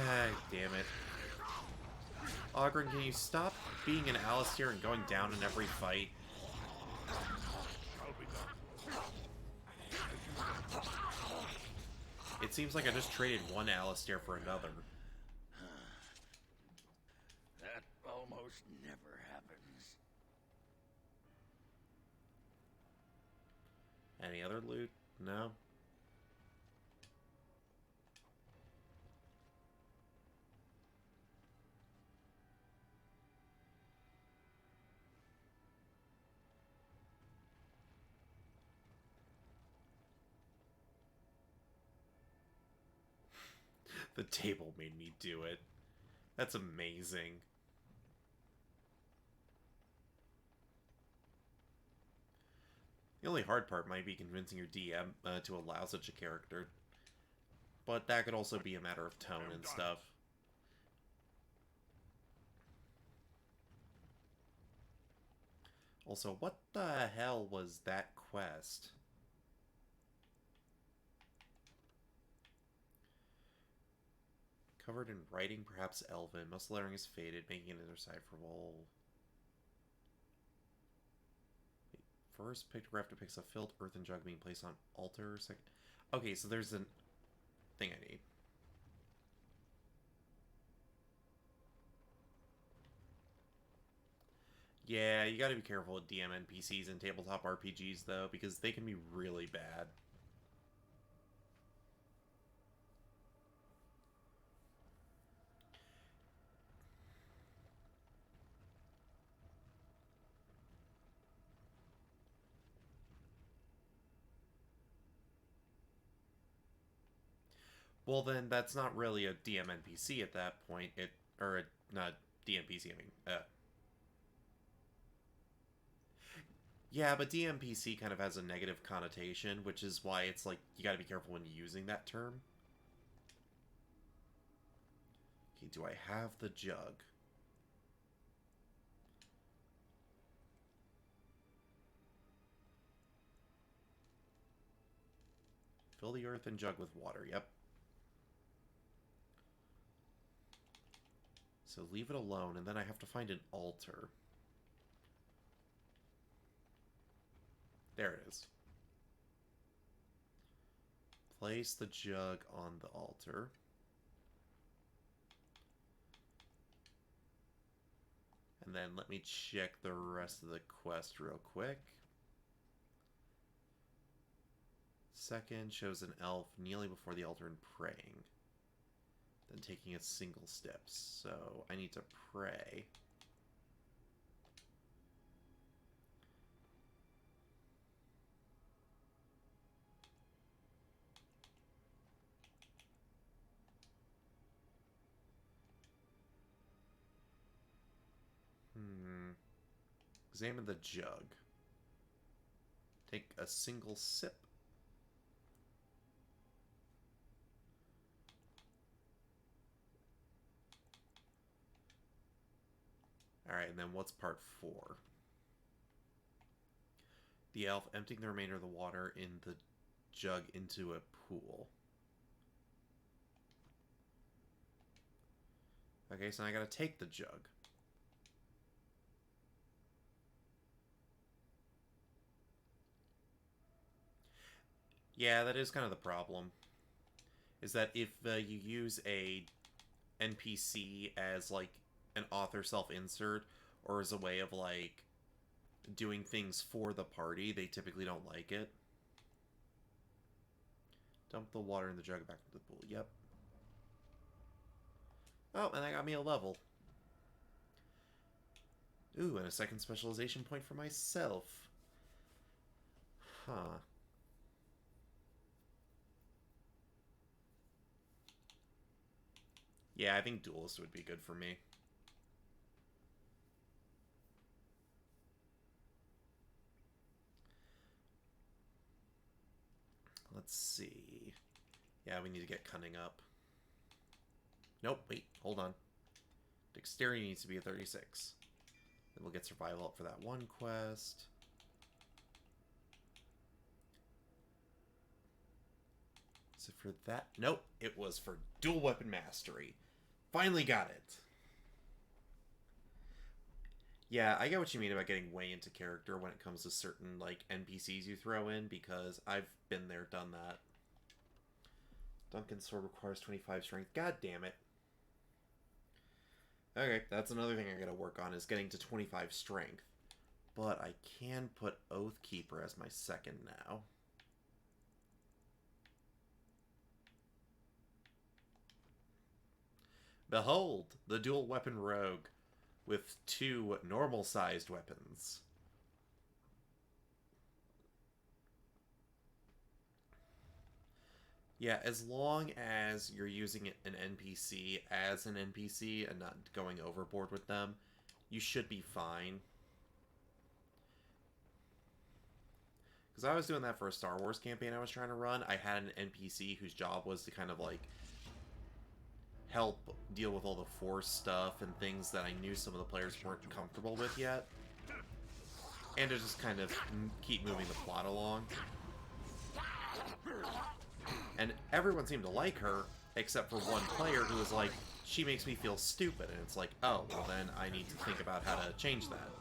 Ah, damn it. Ogren, can you stop being an Alistair and going down in every fight? It seems like I just traded one Alistair for another. That almost never happens. Any other loot? No? The table made me do it. That's amazing. The only hard part might be convincing your DM to allow such a character. But that could also be a matter of tone and stuff. Also, what the hell was that quest? Covered in writing, perhaps elven. Most lettering is faded, making it indecipherable. First pictograph depicts a filled earthen jug being placed on altar. Okay, so there's a thing I need. Yeah, you gotta be careful with DM NPCs and tabletop RPGs, though, because they can be really bad. Well, then that's not really a DM NPC at that point. Not DMPC, I mean, yeah, but DMPC kind of has a negative connotation, which is why it's like, you gotta be careful when using that term. Okay, do I have the jug? Fill the earthen jug with water, yep. So leave it alone, and then I have to find an altar. There it is. Place the jug on the altar. And then let me check the rest of the quest real quick. Second shows an elf kneeling before the altar and praying. Then taking a single step. So I need to pray. Examine the jug. Take a single sip. Alright, and then what's part 4? The elf emptying the remainder of the water in the jug into a pool. Okay, so I gotta take the jug. Yeah, that is kind of the problem. Is that if you use a NPC as, like, an author self-insert, or as a way of, like, doing things for the party, they typically don't like it. Dump the water in the jug back into the pool. Yep. Oh, and that got me a level. Ooh, and a second specialization point for myself. Huh. Yeah, I think Duelist would be good for me. Let's see. Yeah, we need to get Cunning up. Nope, wait, hold on. Dexterity needs to be a 36. Then we'll get Survival up for that one quest. So for that... Nope, it was for Dual Weapon Mastery. Finally got it. Yeah, I get what you mean about getting way into character when it comes to certain, like, NPCs you throw in, because I've been there, done that. Duncan's sword requires 25 strength. God damn it. Okay, that's another thing I gotta work on, is getting to 25 strength. But I can put Oathkeeper as my second now. Behold, the dual weapon rogue with 2 normal-sized weapons. Yeah, as long as you're using an NPC as an NPC and not going overboard with them, you should be fine. Because I was doing that for a Star Wars campaign I was trying to run. I had an NPC whose job was to kind of, like, help deal with all the Force stuff and things that I knew some of the players weren't comfortable with yet. And to just kind of keep moving the plot along. And everyone seemed to like her, except for one player who was like, she makes me feel stupid. And it's like, oh, well then I need to think about how to change that.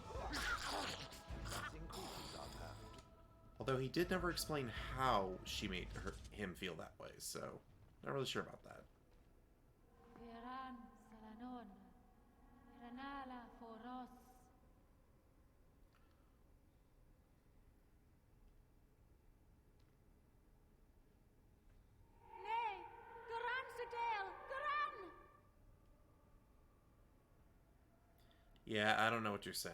Although he did never explain how she made him feel that way, so not really sure about that. Yeah, I don't know what you're saying.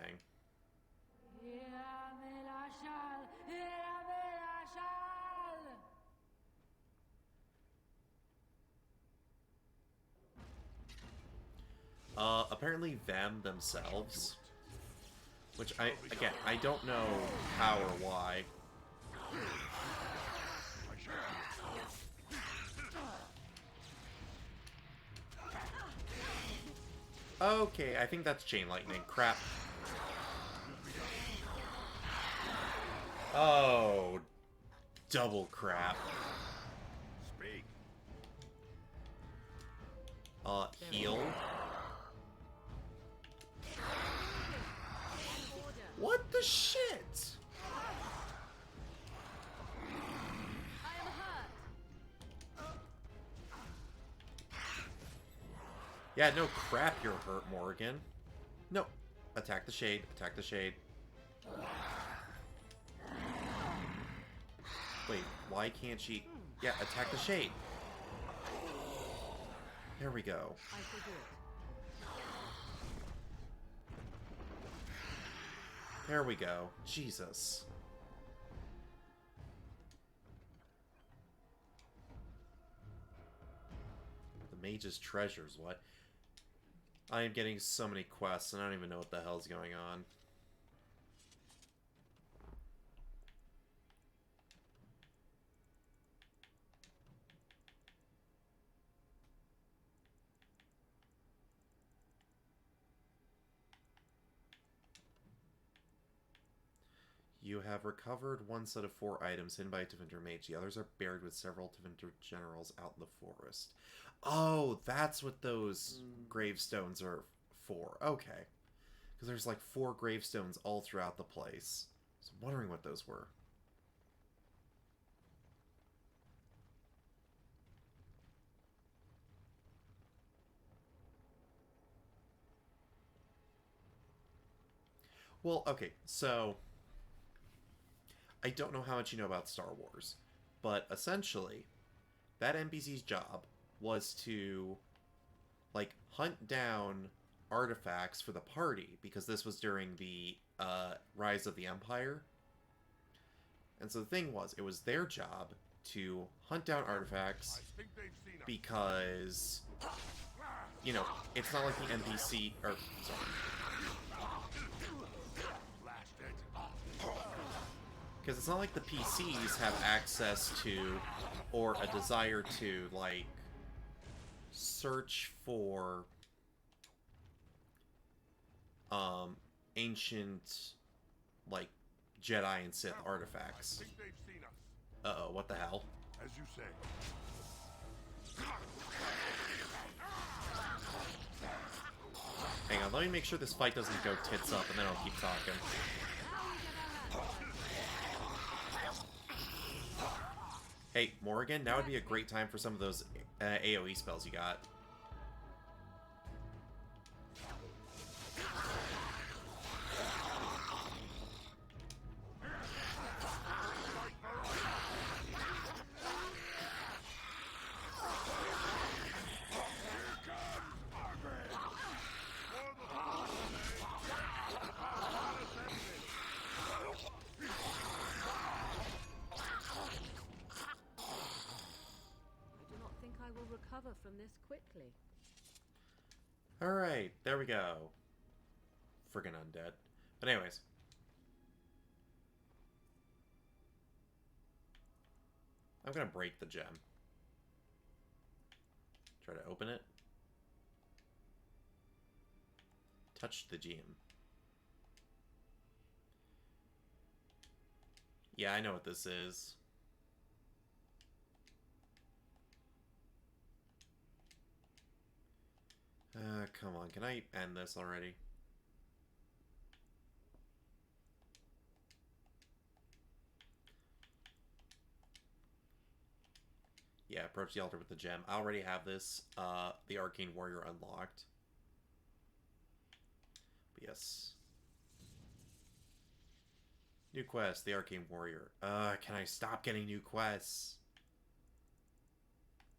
Apparently them themselves. Which I don't know how or why. Okay, I think that's Chain Lightning. Crap. Oh, double crap. Speak. Heal. What the shit? Yeah, no crap, you're hurt, Morgan. No. Attack the shade. Attack the shade. Wait, why can't she... Yeah, attack the shade. There we go. I shall do it. There we go. Jesus. The Mage's Treasures, what? I am getting so many quests, and I don't even know what the hell's going on. You have recovered one set of 4 items hidden by a Tevinter mage. The others are buried with several Tevinter generals out in the forest. Oh, that's what those gravestones are for. Okay. Because there's like 4 gravestones all throughout the place. I was wondering what those were. Well, okay, so... I don't know how much you know about Star Wars, but essentially, that NPC's job was to, like, hunt down artifacts for the party, because this was during the rise of the Empire. And so the thing was, it was their job to hunt down artifacts because, you know, it's not like the NPC, or, sorry. Because it's not like the PCs have access to, or a desire to, like, search for, ancient, like, Jedi and Sith artifacts. Uh-oh, what the hell? As you say. Hang on, let me make sure this fight doesn't go tits up, and then I'll keep talking. Hey, Morrigan, now would be a great time for some of those AoE spells you got. From this quickly. Alright, there we go. Friggin' undead. But anyways. I'm gonna break the gem. Try to open it. Touch the gem. Yeah, I know what this is. Come on, can I end this already? Yeah, approach the altar with the gem. I already have this, the Arcane Warrior unlocked. But yes. New quest, the Arcane Warrior. Can I stop getting new quests?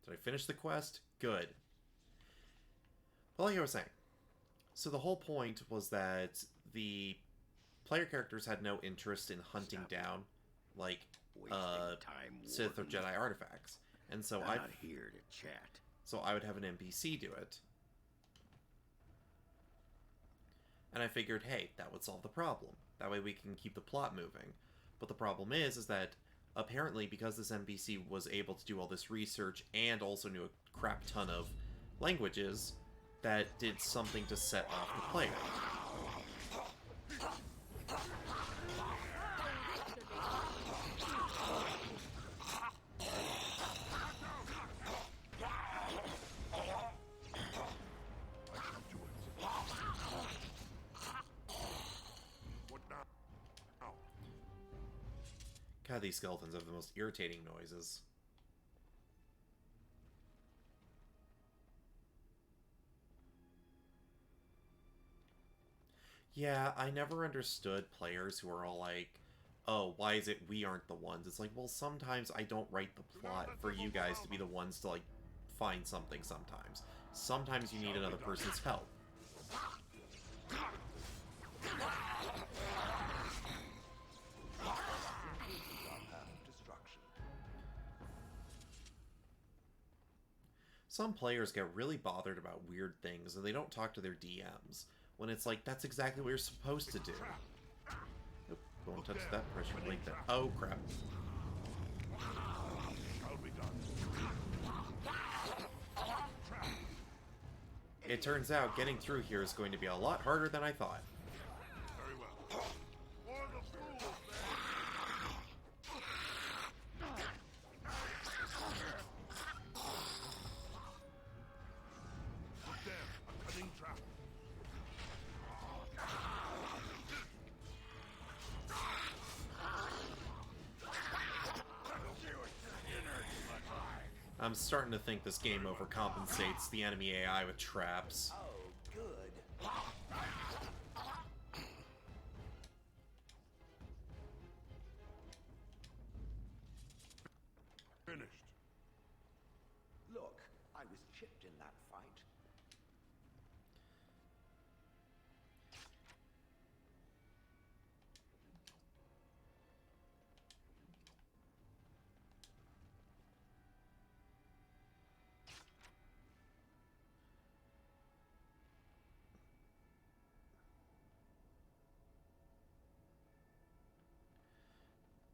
Did I finish the quest? Good. Well, like I was saying, so the whole point was that the player characters had no interest in hunting down, like, Sith or Jedi artifacts. And so I'm not here to chat. So I would have an NPC do it. And I figured, hey, that would solve the problem. That way we can keep the plot moving. But the problem is that apparently because this NPC was able to do all this research and also knew a crap ton of languages, that did something to set off the player. God, these skeletons have the most irritating noises. Yeah, I never understood players who are all like, oh, why is it we aren't the ones? It's like, well, sometimes I don't write the plot for you guys to be the ones to, like, find something sometimes. Sometimes you need another person's help. Some players get really bothered about weird things and they don't talk to their DMs, when it's like, that's exactly what you're supposed to do. Oop, don't touch that pressure plate there. Oh, crap. It turns out getting through here is going to be a lot harder than I thought. I'm starting to think this game overcompensates the enemy AI with traps. Oh, good. Finished. Look, I was chipped in that fight.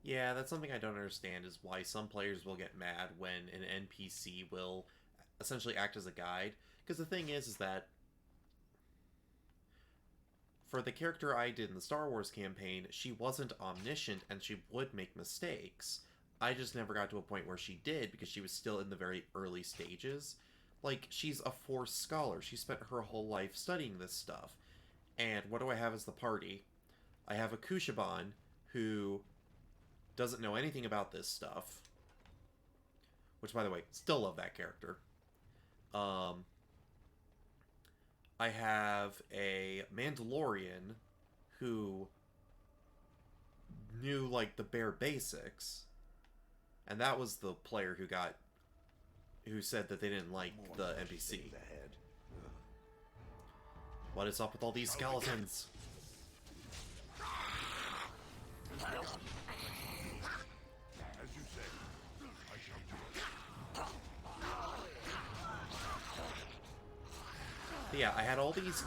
Yeah, that's something I don't understand, is why some players will get mad when an NPC will essentially act as a guide. Because the thing is that for the character I did in the Star Wars campaign, she wasn't omniscient and she would make mistakes. I just never got to a point where she did because she was still in the very early stages. Like, she's a Force scholar. She spent her whole life studying this stuff. And what do I have as the party? I have a Kushaban who doesn't know anything about this stuff. Which, by the way, still love that character. I have a Mandalorian who knew, like, the bare basics. And that was the player who said that they didn't like the NPC. What is up with all these skeletons? But yeah, I had all these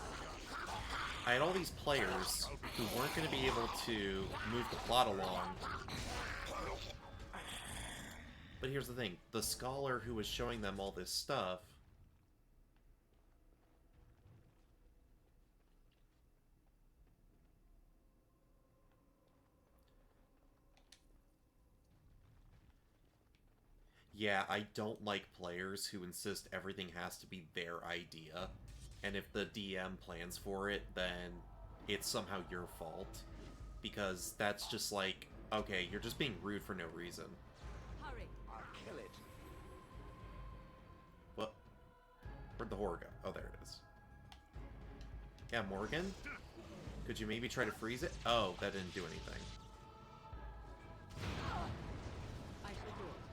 players who weren't going to be able to move the plot along. But here's the thing, the scholar who was showing them all this stuff yeah, I don't like players who insist everything has to be their idea. And if the DM plans for it, then it's somehow your fault. Because that's just like, okay, you're just being rude for no reason. Hurry, I'll kill it. What? Where'd the horror go? Oh, there it is. Yeah, Morgan? Could you maybe try to freeze it? Oh, that didn't do anything.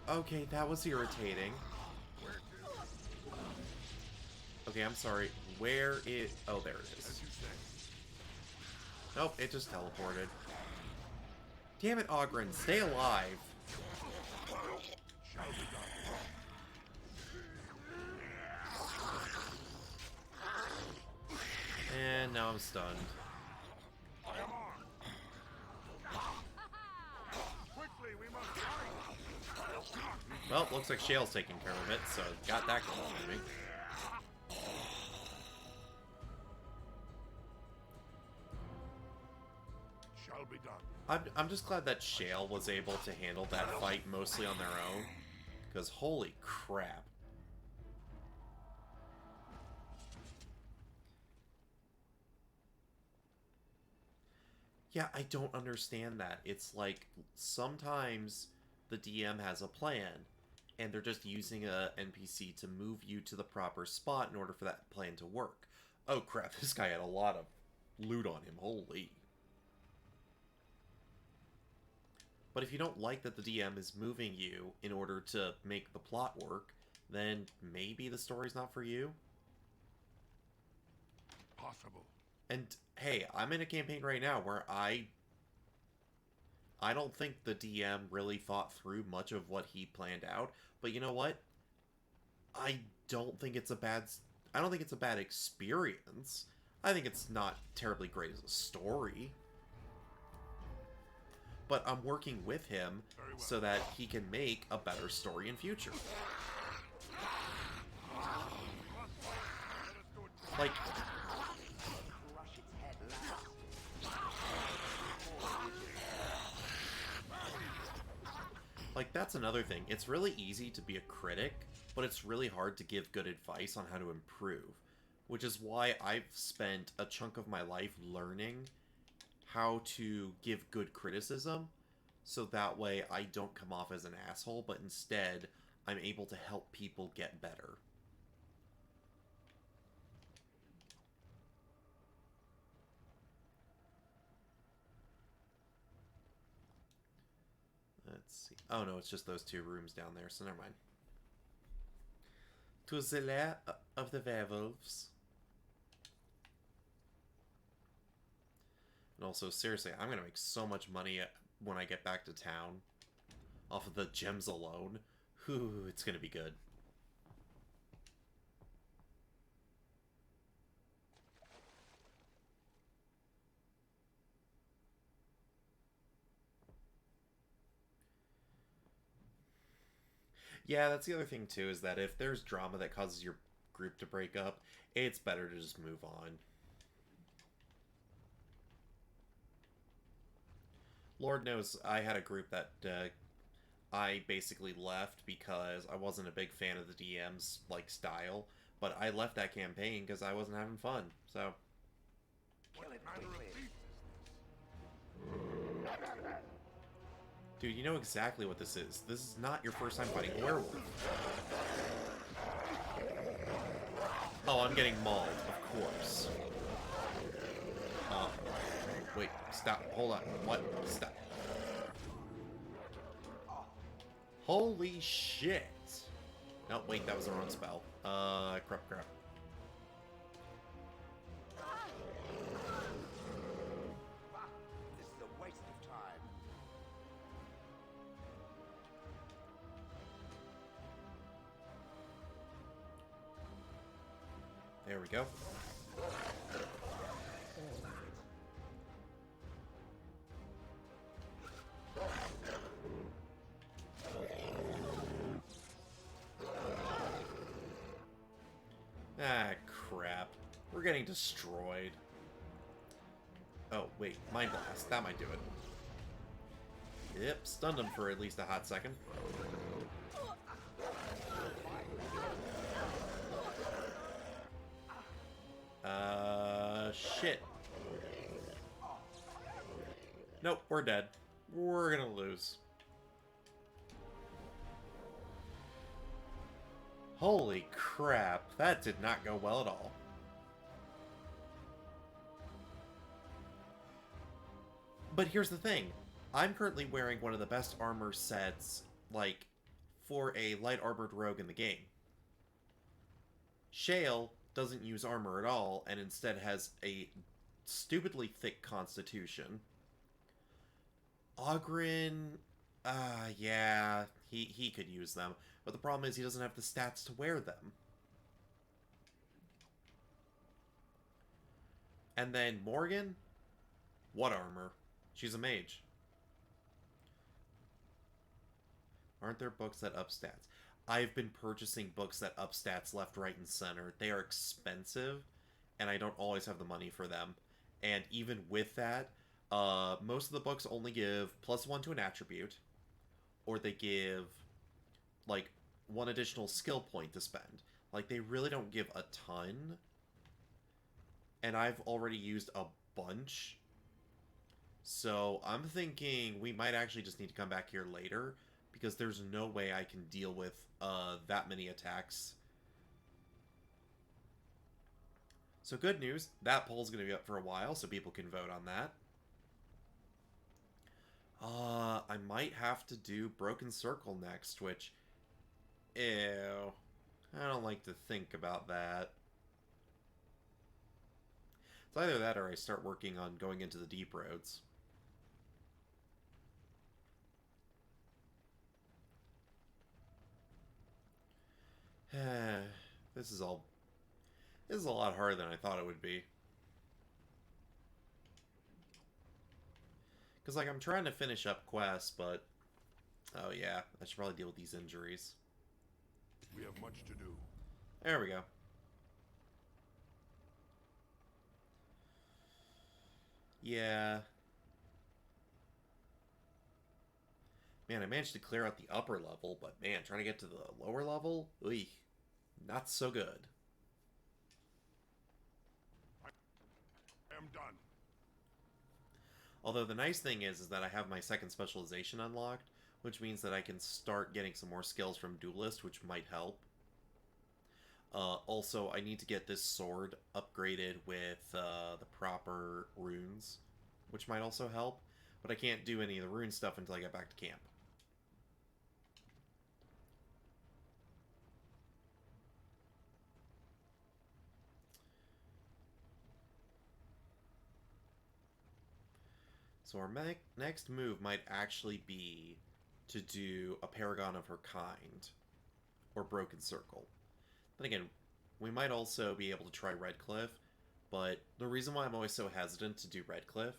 Okay, that was irritating. Okay, I'm sorry. Where is... Oh, there it is. Nope, it just teleported. Damn it, Ogren, stay alive. And now I'm stunned. Well, looks like Shale's taking care of it, so got that going for me. Shall be done. I'm just glad that Shale was able to handle that fight mostly on their own, because holy crap. Yeah, I don't understand that. It's like, sometimes the DM has a plan, and they're just using a NPC to move you to the proper spot in order for that plan to work. Oh crap, this guy had a lot loot on him. Holy. But if you don't like that the DM is moving you in order to make the plot work, then maybe the story's not for you. Possible. And hey, I'm in a campaign right now where I don't think the DM really thought through much of what he planned out, but you know what? I don't think it's a bad experience. I think it's not terribly great as a story. But I'm working with him so that he can make a better story in future. Like, that's another thing. It's really easy to be a critic, but it's really hard to give good advice on how to improve. Which is why I've spent a chunk of my life learning how to give good criticism, so that way I don't come off as an asshole, but instead I'm able to help people get better. Let's see. Oh no, it's just those two rooms down there, so never mind. To the lair of the werewolves. And also, seriously, I'm gonna make so much money when I get back to town off of the gems alone. Whew, it's gonna be good. Yeah, that's the other thing too, is that if there's drama that causes your group to break up, it's better to just move on. Lord knows I had a group that I basically left because I wasn't a big fan of the DM's like style, but I left that campaign because I wasn't having fun. So dude, you know exactly what this is. This is not your first time fighting a werewolf. Oh, I'm getting mauled, of course. Wait, stop, hold on, what? Stop. Holy shit! No, wait, that was the wrong spell. Crap. This is a waste of time. There we go. Ah, crap. We're getting destroyed. Oh, wait. Mind Blast. That might do it. Yep, stunned him for at least a hot second. Shit. Nope, we're dead. We're gonna lose. Holy crap, that did not go well at all. But here's the thing. I'm currently wearing one of the best armor sets, like, for a light armored rogue in the game. Shale doesn't use armor at all, and instead has a stupidly thick constitution. Oghren, yeah, he could use them. But the problem is he doesn't have the stats to wear them. And then Morgan? What armor? She's a mage. Aren't there books that up stats? I've been purchasing books that up stats left, right, and center. They are expensive, and I don't always have the money for them. And even with that, most of the books only give +1 to an attribute, or they give, like, 1 additional skill point to spend. Like, they really don't give a ton. And I've already used a bunch. So I'm thinking we might actually just need to come back here later, because there's no way I can deal with that many attacks. So good news, that poll's going to be up for a while, so people can vote on that. I might have to do Broken Circle next, which... Ew. I don't like to think about that. It's either that or I start working on going into the deep roads. This is a lot harder than I thought it would be. Because, like, I'm trying to finish up quests, but... Oh, yeah. I should probably deal with these injuries. We have much to do. There we go. Yeah. Man, I managed to clear out the upper level, but man, trying to get to the lower level? Oy. Not so good. I am done. Although the nice thing is that I have my second specialization unlocked, which means that I can start getting some more skills from Duelist, which might help. Also, I need to get this sword upgraded with the proper runes, which might also help, but I can't do any of the rune stuff until I get back to camp. So our next move might actually be to do a Paragon of her kind, or Broken Circle. Then again, we might also be able to try Redcliffe, but the reason why I'm always so hesitant to do Redcliffe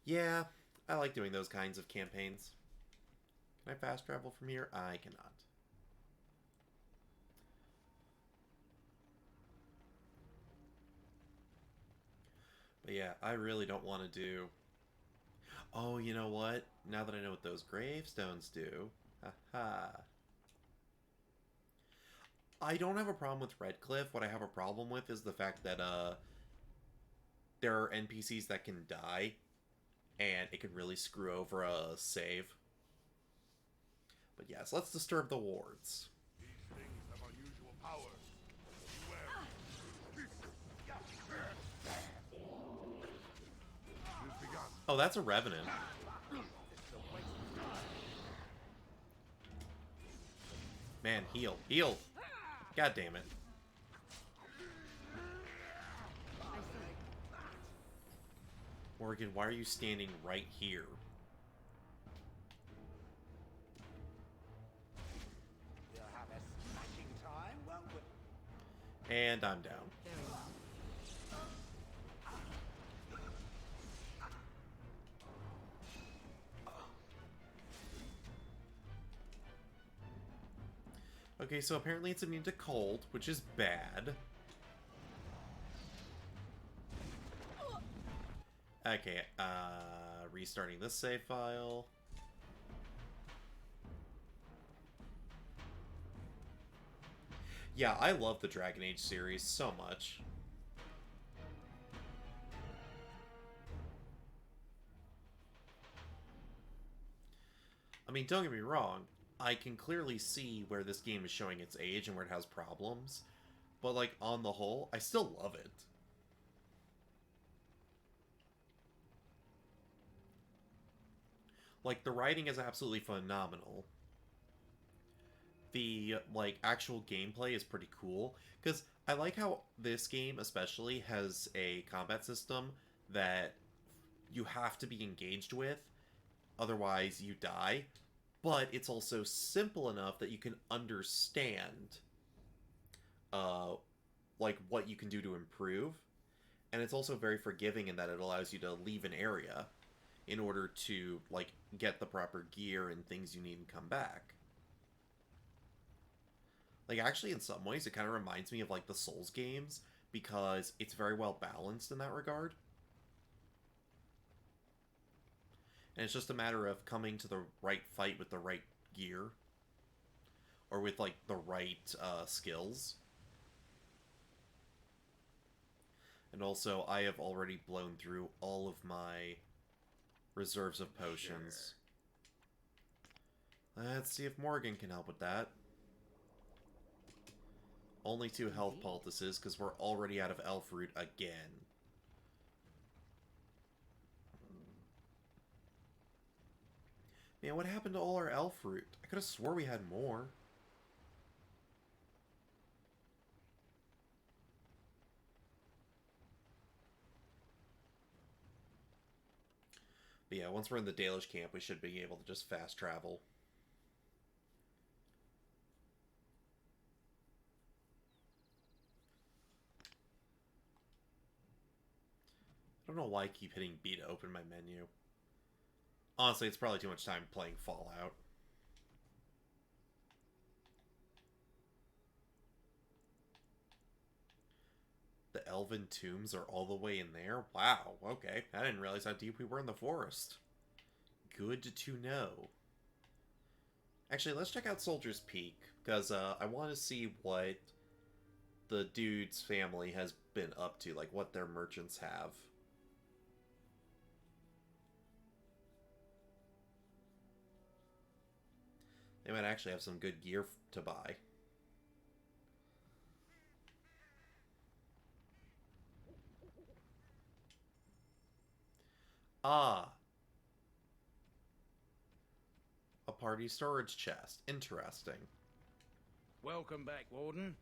yeah, I like doing those kinds of campaigns. Can I fast travel from here? I cannot. But yeah, I really don't want to do... Oh, you know what? Now that I know what those gravestones do... Haha. I don't have a problem with Redcliffe. What I have a problem with is the fact that, there are NPCs that can die, and it can really screw over a save. But yes, let's disturb the wards. These things have unusual powers. Oh, that's a Revenant. Man, heal. Heal! God damn it. Morgan, why are you standing right here? We'll have a smashing time, won't we? And I'm down. Okay, so apparently it's immune to cold, which is bad. Okay, restarting this save file. Yeah, I love the Dragon Age series so much. I mean, don't get me wrong, I can clearly see where this game is showing its age and where it has problems, but, like, on the whole, I still love it. Like, the writing is absolutely phenomenal. The, like, actual gameplay is pretty cool, because I like how this game, especially, has a combat system that you have to be engaged with, otherwise you die, but it's also simple enough that you can understand, like, what you can do to improve, and it's also very forgiving in that it allows you to leave an area in order to, like, get the proper gear and things you need and come back. Like, actually, in some ways, it kind of reminds me of, like, the Souls games, because it's very well balanced in that regard. And it's just a matter of coming to the right fight with the right gear. Or with, like, the right skills. And also, I have already blown through all of my reserves of potions. Let's see if Morgan can help with that. Only 2 health poultices, because we're already out of elf root again. Man, what happened to all our elf root? I could have swore we had more. But yeah, once we're in the Dalish camp, we should be able to just fast travel. I don't know why I keep hitting B to open my menu. Honestly, it's probably too much time playing Fallout. The Elven tombs are all the way in there? Wow, okay. I didn't realize how deep we were in the forest. Good to know. Actually, let's check out Soldier's Peak, because I want to see what the dude's family has been up to, like what their merchants have. They might actually have some good gear to buy. Ah. A party storage chest. Interesting. Welcome back, Warden.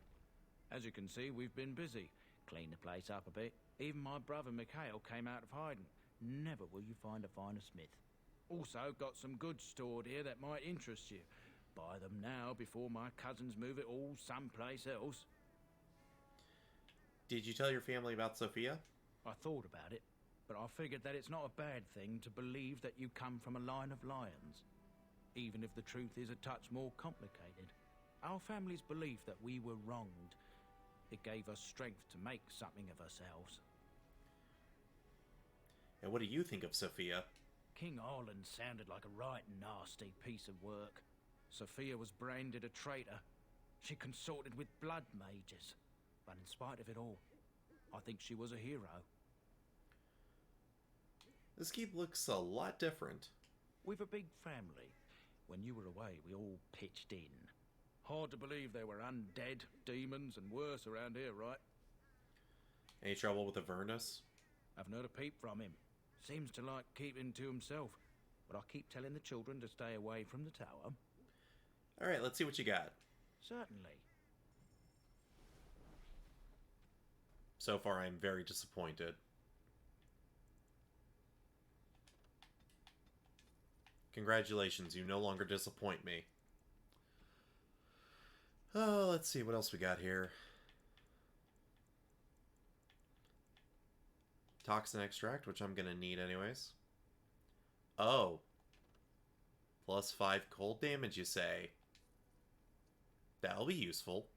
As you can see, we've been busy. Cleaned the place up a bit. Even my brother Mikhail came out of hiding. Never will you find a finer smith. Also, got some goods stored here that might interest you. Buy them now before my cousins move it all someplace else. Did you tell your family about Sophia? I thought about it, but I figured that it's not a bad thing to believe that you come from a line of lions. Even if the truth is a touch more complicated. Our family's belief that we were wronged. It gave us strength to make something of ourselves. And what do you think of Sophia? King Arlen sounded like a right nasty piece of work. Sophia was branded a traitor. She consorted with blood mages. But in spite of it all, I think she was a hero. This keep looks a lot different. We've a big family. When you were away, we all pitched in. Hard to believe there were undead, demons, and worse around here, right? Any trouble with Avernus? Haven't heard a peep from him. Seems to like keeping to himself. But I keep telling the children to stay away from the tower. Alright, let's see what you got. Certainly. So far, I'm very disappointed. Congratulations, you no longer disappoint me. Oh, let's see what else we got here. Toxin Extract, which I'm gonna need anyways. Oh. +5 cold damage, you say? That'll be useful.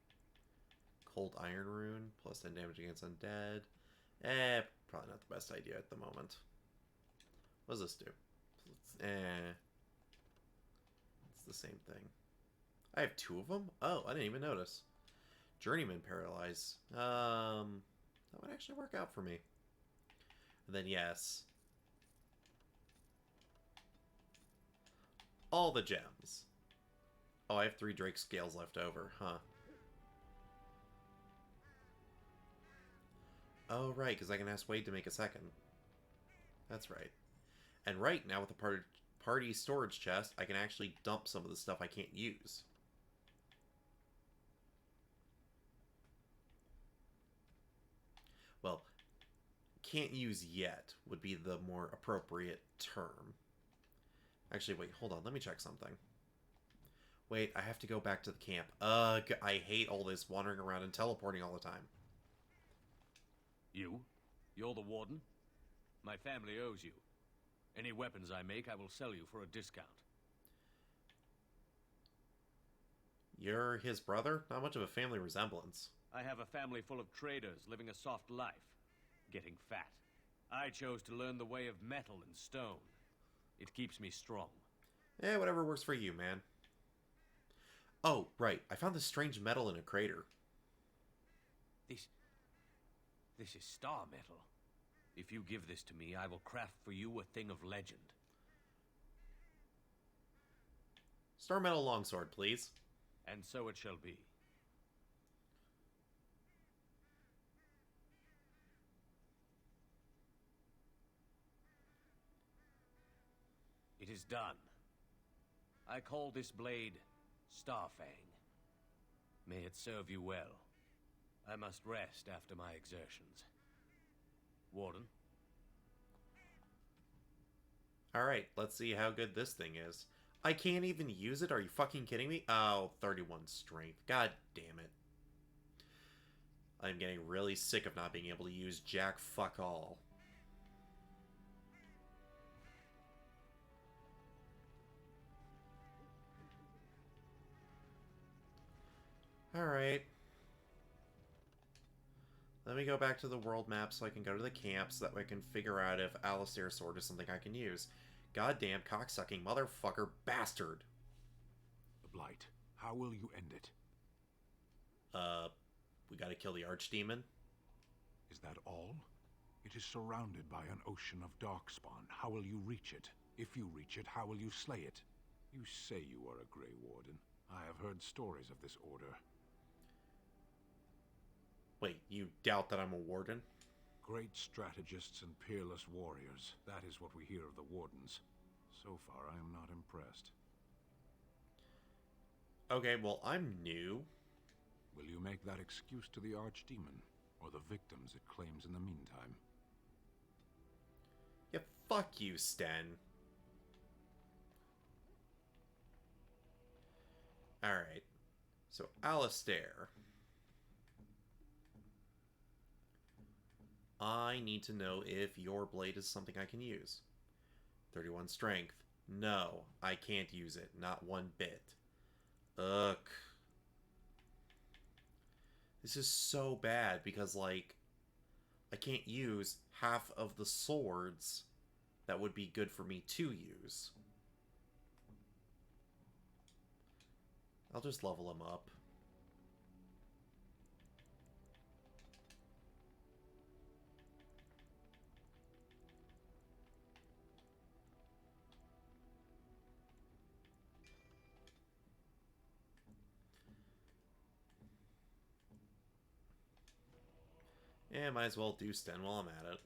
Cold Iron Rune, +10 damage against undead. Probably not the best idea at the moment. What does this do? It's the same thing. I have 2 of them? Oh, I didn't even notice. Journeyman Paralyze. That would actually work out for me. And then, yes. All the gems. Oh, I have 3 Drake Scales left over, huh? Oh, right, because I can ask Wade to make a second. That's right. And right now, with the party storage chest, I can actually dump some of the stuff I can't use. Well, can't use yet would be the more appropriate term. Actually, wait, hold on. Let me check something. Wait, I have to go back to the camp. Ugh, I hate all this wandering around and teleporting all the time. You? You're the warden? My family owes you. Any weapons I make, I will sell you for a discount. You're his brother? Not much of a family resemblance. I have a family full of traders living a soft life, getting fat. I chose to learn the way of metal and stone. It keeps me strong. Whatever works for you, man. Oh, right. I found this strange metal in a crater. This is star metal. If you give this to me, I will craft for you a thing of legend. Star Metal Longsword, please. And so it shall be. It is done. I call this blade Starfang. May it serve you well. I must rest after my exertions. Warden? Alright, let's see how good this thing is. I can't even use it? Are you fucking kidding me? Oh, 31 strength. God damn it. I'm getting really sick of not being able to use jack fuck all. Alright. Let me go back to the world map so I can go to the camp so that way I can figure out if Alistair's sword is something I can use. Goddamn cocksucking motherfucker bastard. The Blight. How will you end it? We gotta kill the archdemon. Is that all? It is surrounded by an ocean of darkspawn. How will you reach it? If you reach it, how will you slay it? You say you are a Grey Warden. I have heard stories of this order. Wait, you doubt that I'm a warden? Great strategists and peerless warriors. That is what we hear of the Wardens. So far, I am not impressed. Okay, well, I'm new. Will you make that excuse to the Archdemon, or the victims it claims in the meantime? Yeah, fuck you, Sten. Alright. So, Alistair. I need to know if your blade is something I can use. 31 strength. No, I can't use it. Not one bit. Ugh. This is so bad because, like, I can't use half of the swords that would be good for me to use. I'll just level him up. Yeah, might as well do Sten while I'm at it.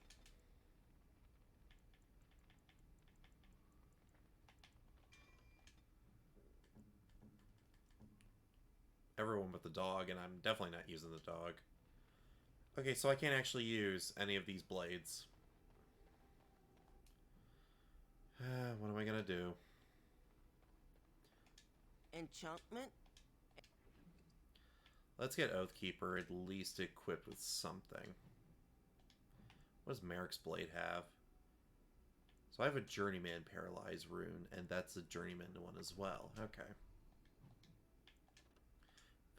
Everyone but the dog, and I'm definitely not using the dog. Okay, so I can't actually use any of these blades. What am I gonna do? Enchantment? Let's get Oathkeeper at least equipped with something. What does Merrick's blade have? So I have a Journeyman Paralysis Rune, and that's a Journeyman one as well. Okay.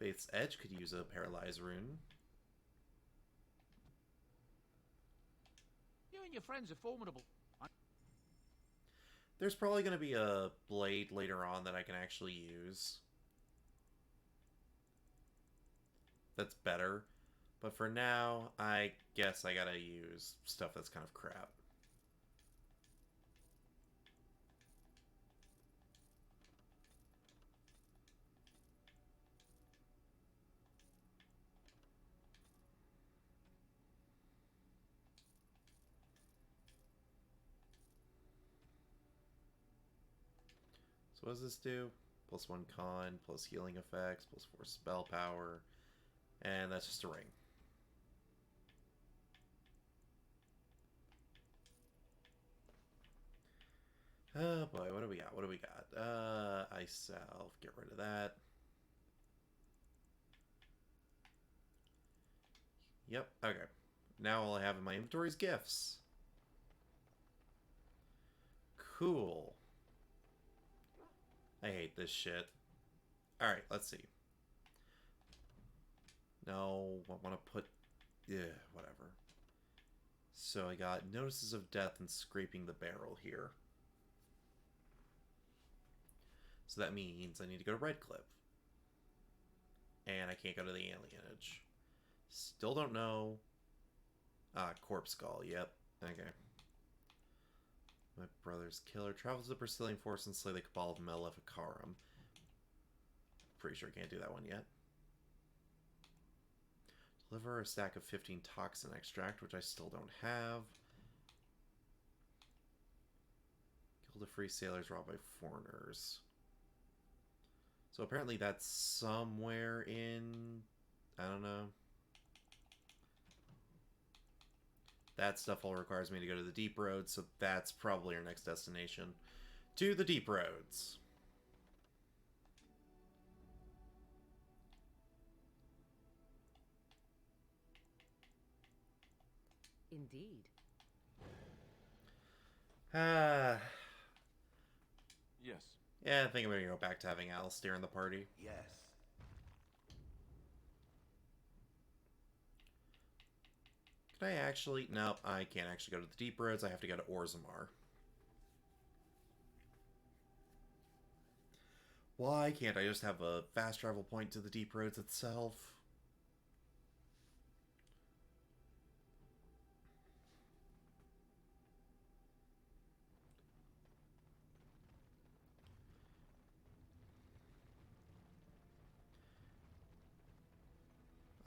Faith's Edge could use a Paralysis Rune. You and your friends are formidable. There's probably going to be a blade later on that I can actually use. That's better. But for now, I guess I gotta use stuff that's kind of crap. So what does this do? +1 con, plus healing effects, +4 spell power, and that's just a ring. Oh boy, what do we got? What do we got? Ice Salve, get rid of that. Yep, okay. Now all I have in my inventory is gifts. Cool. I hate this shit. Alright, let's see. No, I want to put... Yeah, whatever. So I got Notices of Death and Scraping the Barrel here. So that means I need to go to Redcliffe. And I can't go to the Alienage. Still don't know... Ah, Corpse Skull, yep. Okay. My brother's killer travels to the Brazilian force and slay the Cabal of Maleficarum. pretty sure I can't do that one yet. Deliver a stack of 15 Toxin Extract, which I still don't have. Kill the free sailors robbed by foreigners. So apparently that's somewhere in... I don't know. That stuff all requires me to go to the Deep Roads, so that's probably our next destination. To the Deep Roads. Indeed. Yes. Yeah, I think I'm going to go back to having Alistair in the party. Yes. Can I actually... No, I can't actually go to the Deep Roads. I have to go to Orzammar. Why can't I just have a fast travel point to the Deep Roads itself?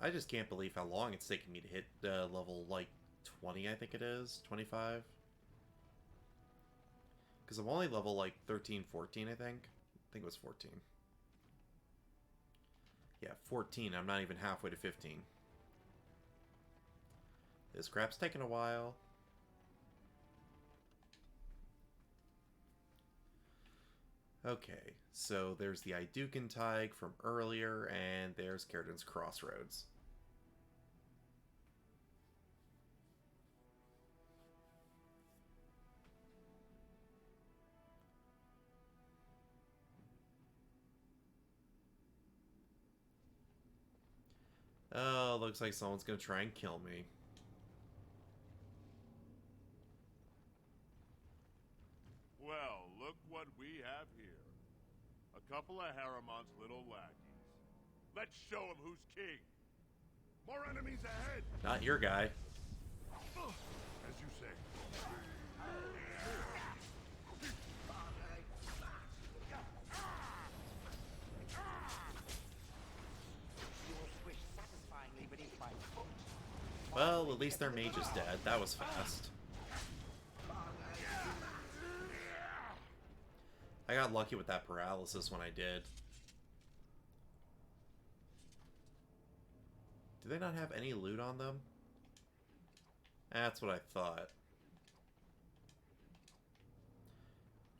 I just can't believe how long it's taking me to hit level, like, 20, I think it is? 25? Because I'm only level, like, 13, 14, I think. I think it was 14. Yeah, 14. I'm not even halfway to 15. This crap's taking a while. Okay, so there's the Idukentide from earlier, and there's Caridan's Crossroads. Oh, looks like someone's gonna try and kill me. Well, look what we have here. A couple of Harriman's little lackeys. Let's show him who's king. More enemies ahead! Not your guy. As you say. Well, at least their mage is dead. That was fast. I got lucky with that paralysis when I did. Do they not have any loot on them? That's what I thought.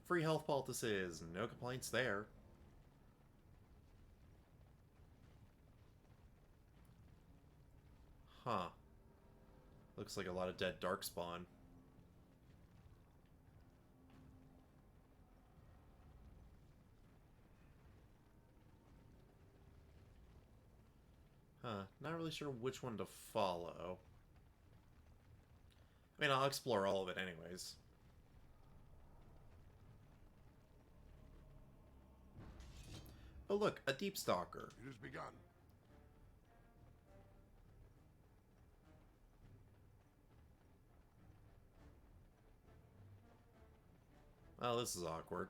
Free health poultices. No complaints there. Huh. Looks like a lot of dead darkspawn. Huh. Not really sure which one to follow. I mean, I'll explore all of it anyways. Oh look, a Deep Stalker. It has begun. Oh, this is awkward.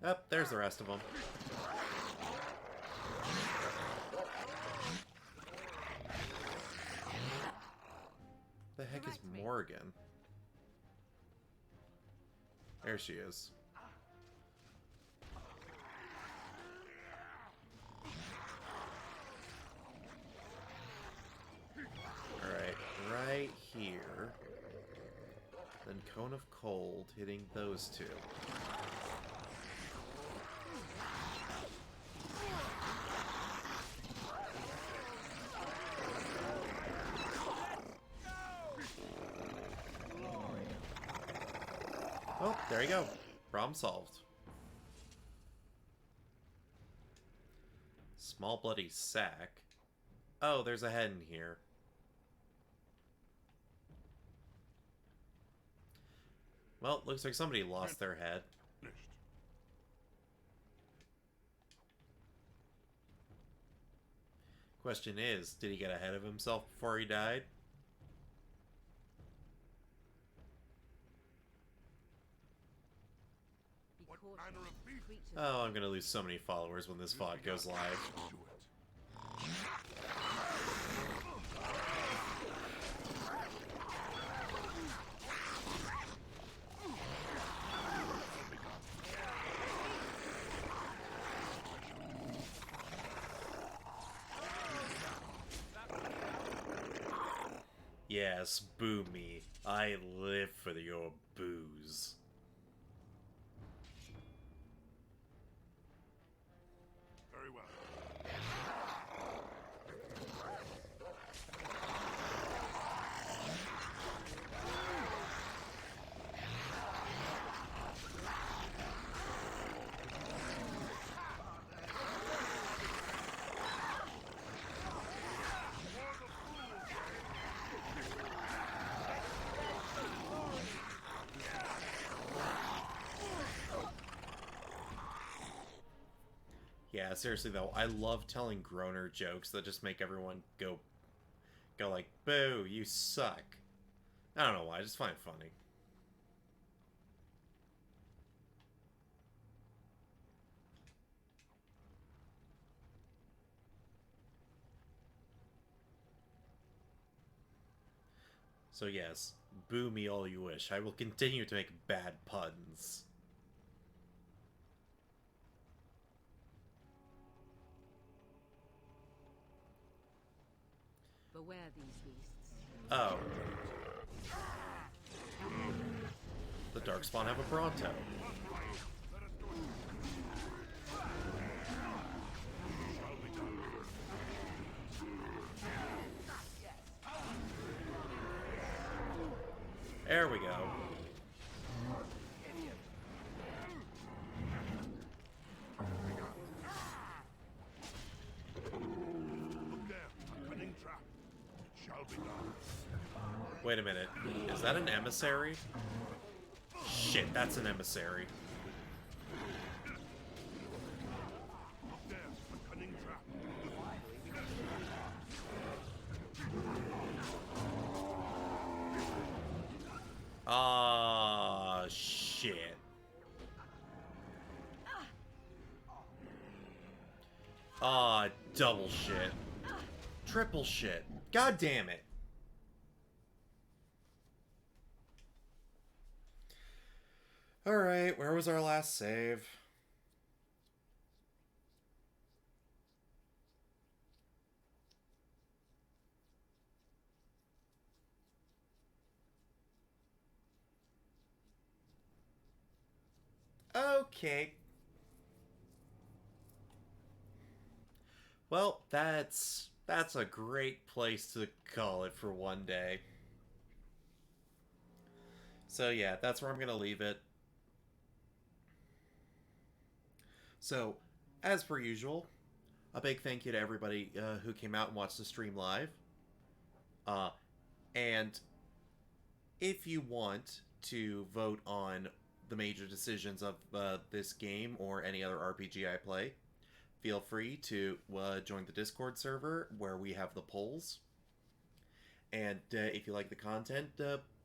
Yep, there's the rest of them. The heck is Morgan? There she is. Alright, right here. Then Cone of Cold hitting those two. Oh, there you go. Problem solved. Small bloody sack. Oh, there's a head in here. Well, looks like somebody lost their head. Question is, did he get ahead of himself before he died? What Oh, I'm gonna lose so many followers when this VOD goes live. Yes, boo me. I live for your booze. Very well. Yeah, seriously though, I love telling groaner jokes that just make everyone go like, boo, you suck. I don't know why, I just find it funny. So yes, boo me all you wish. I will continue to make bad puns. Beware these beasts. Oh. The Darkspawn have a Bronto. There we go. Wait a minute. Is that an emissary? Shit, that's an emissary. Ah, shit. Ah, double shit. Triple shit. God damn it. Alright, where was our last save? Okay. Well, that's a great place to call it for one day. So yeah, that's where I'm gonna leave it. So, as per usual, a big thank you to everybody who came out and watched the stream live. And if you want to vote on the major decisions of this game or any other RPG I play, feel free to join the Discord server where we have the polls. And if you like the content,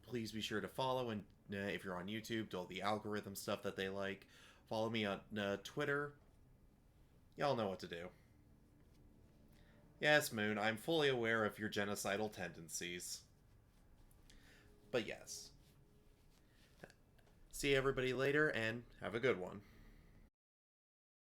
please be sure to follow. And if you're on YouTube, do all the algorithm stuff that they like. Follow me on Twitter. Y'all know what to do. Yes, Moon, I'm fully aware of your genocidal tendencies. But yes. See everybody later, and have a good one.